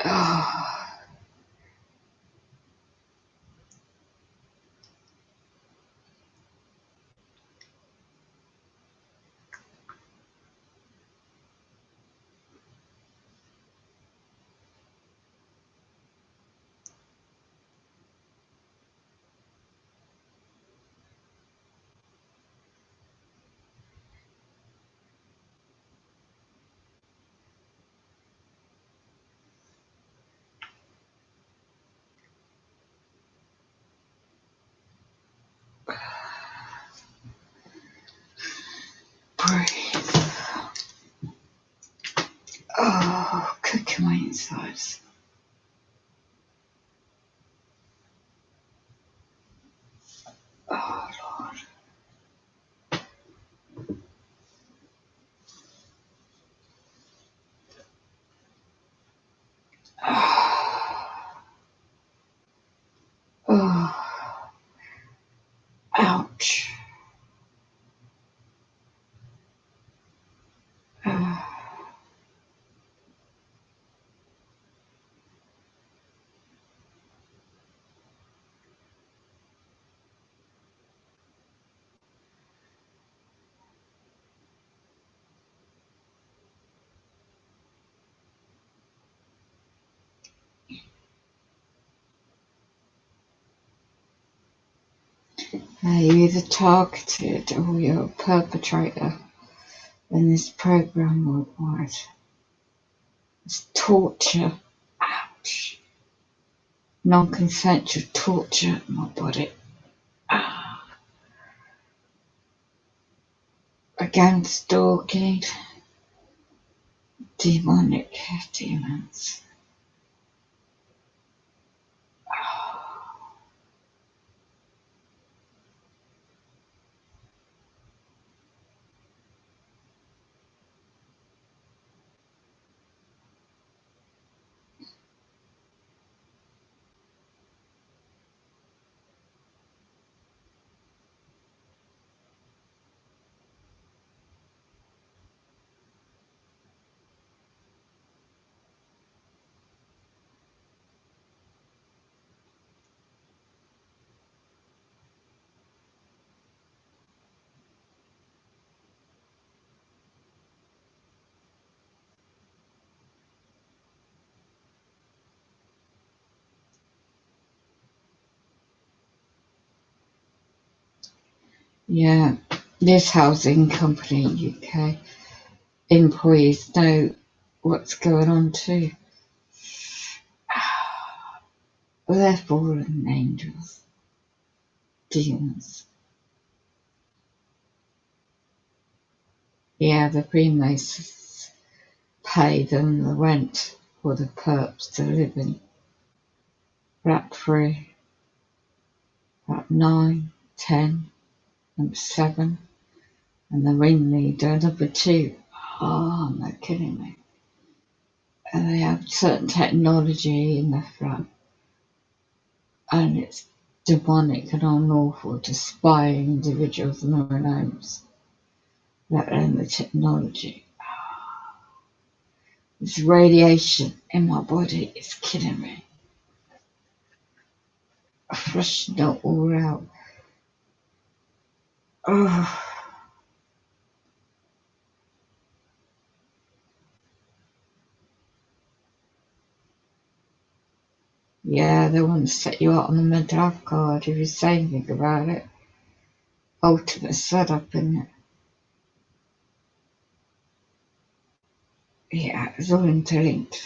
Oh. Breathe. Oh, cooking my insides. Oh, Lord. Oh, ouch. Oh, you're either targeted or you're a perpetrator in this program worldwide. It's torture. Ouch. Non-consensual torture in my body. Ah. Again, stalking. Demonic demons. Yeah, this housing company UK employees know what's going on too. They're fallen angels, demons. Yeah, the Freemasons pay them the rent for the perps to live in. Flat 3, flat 9, 10, number 7, and the ringleader, number 2. Oh, no kidding me. And they have certain technology in the flat, and it's demonic and unlawful to spy on individuals in their own homes, let alone the technology. This radiation in my body is killing me. I'm flushing it all out. Oh, yeah, they want to set you out on the mental health card if you say anything about it. Ultimate setup, isn't it? Yeah, it's all interlinked.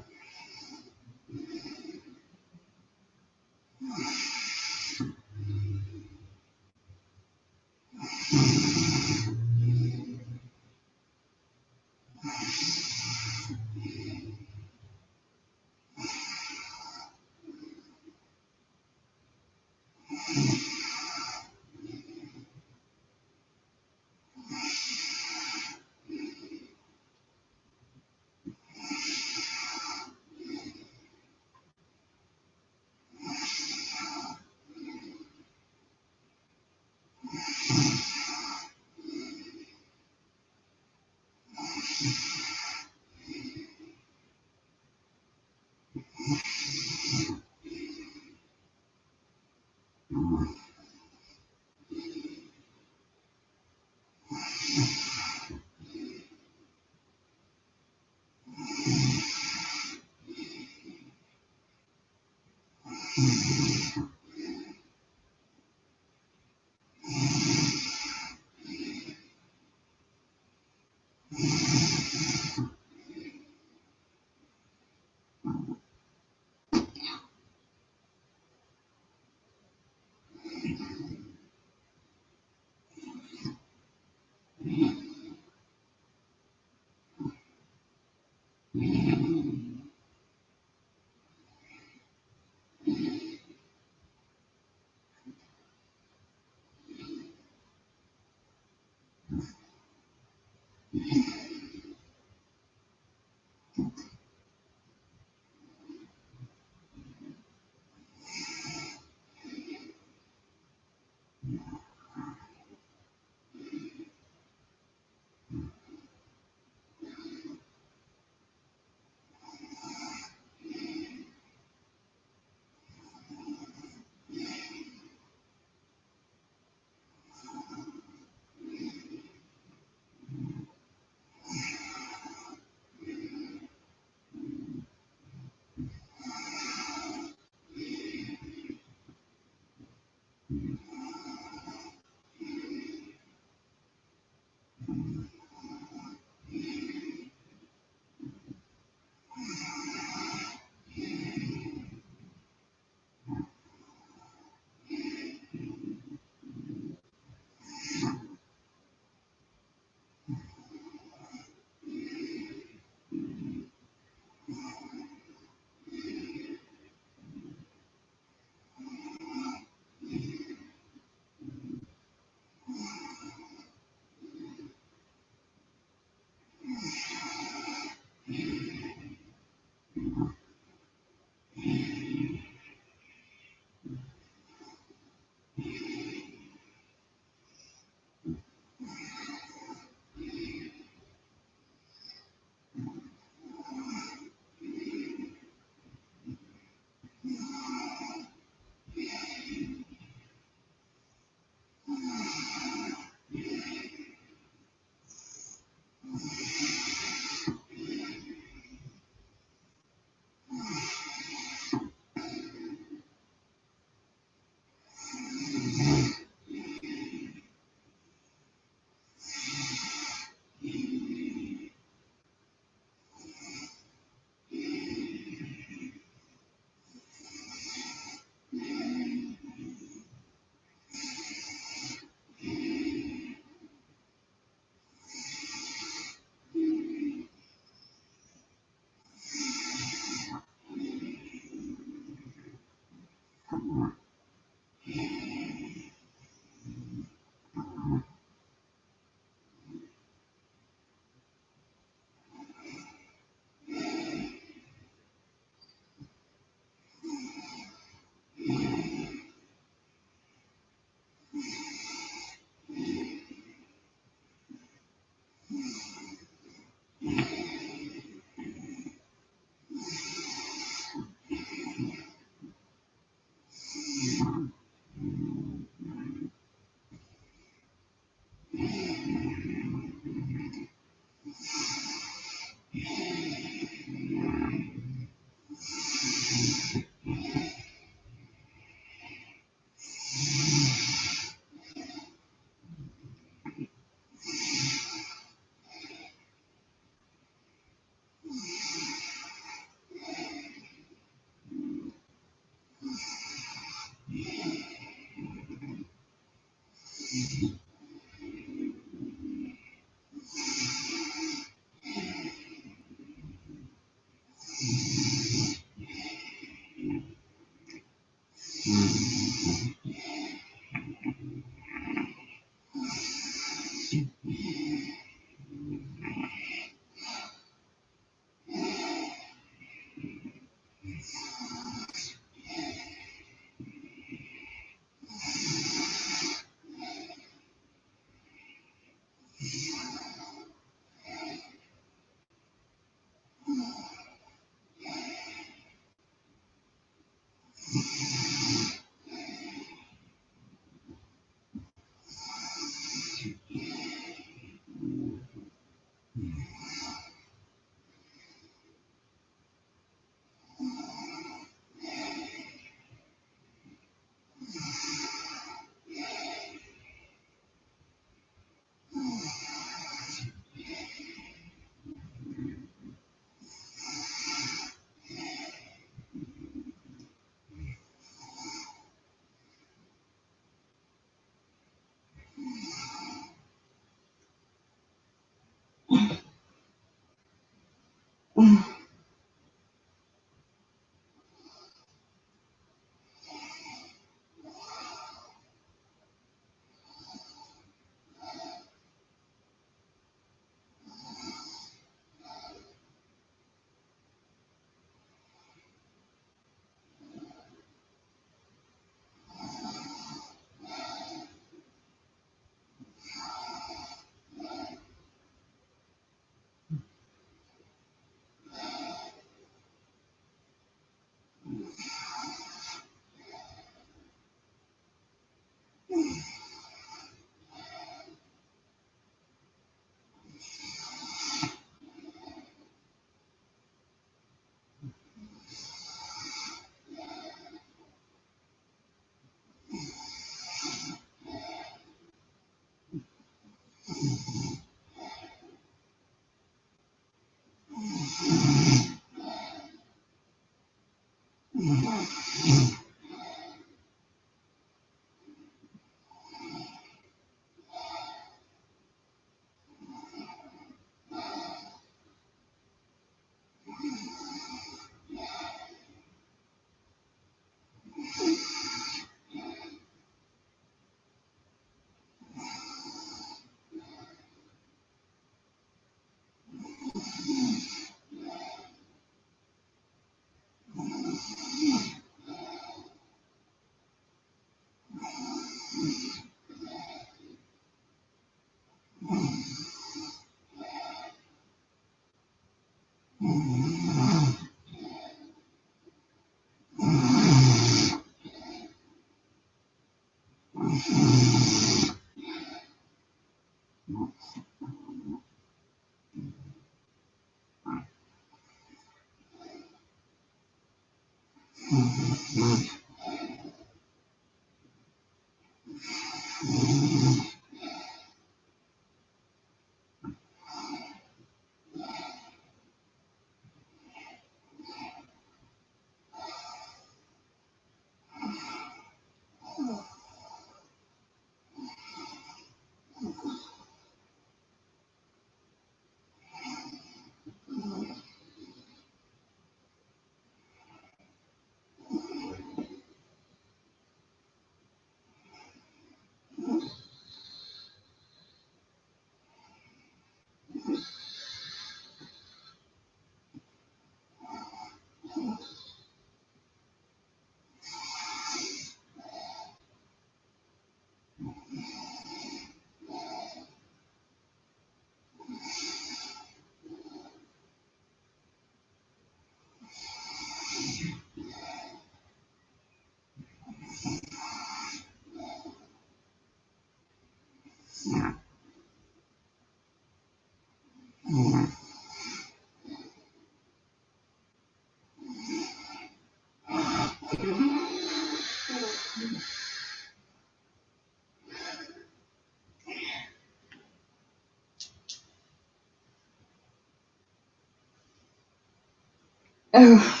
Oh.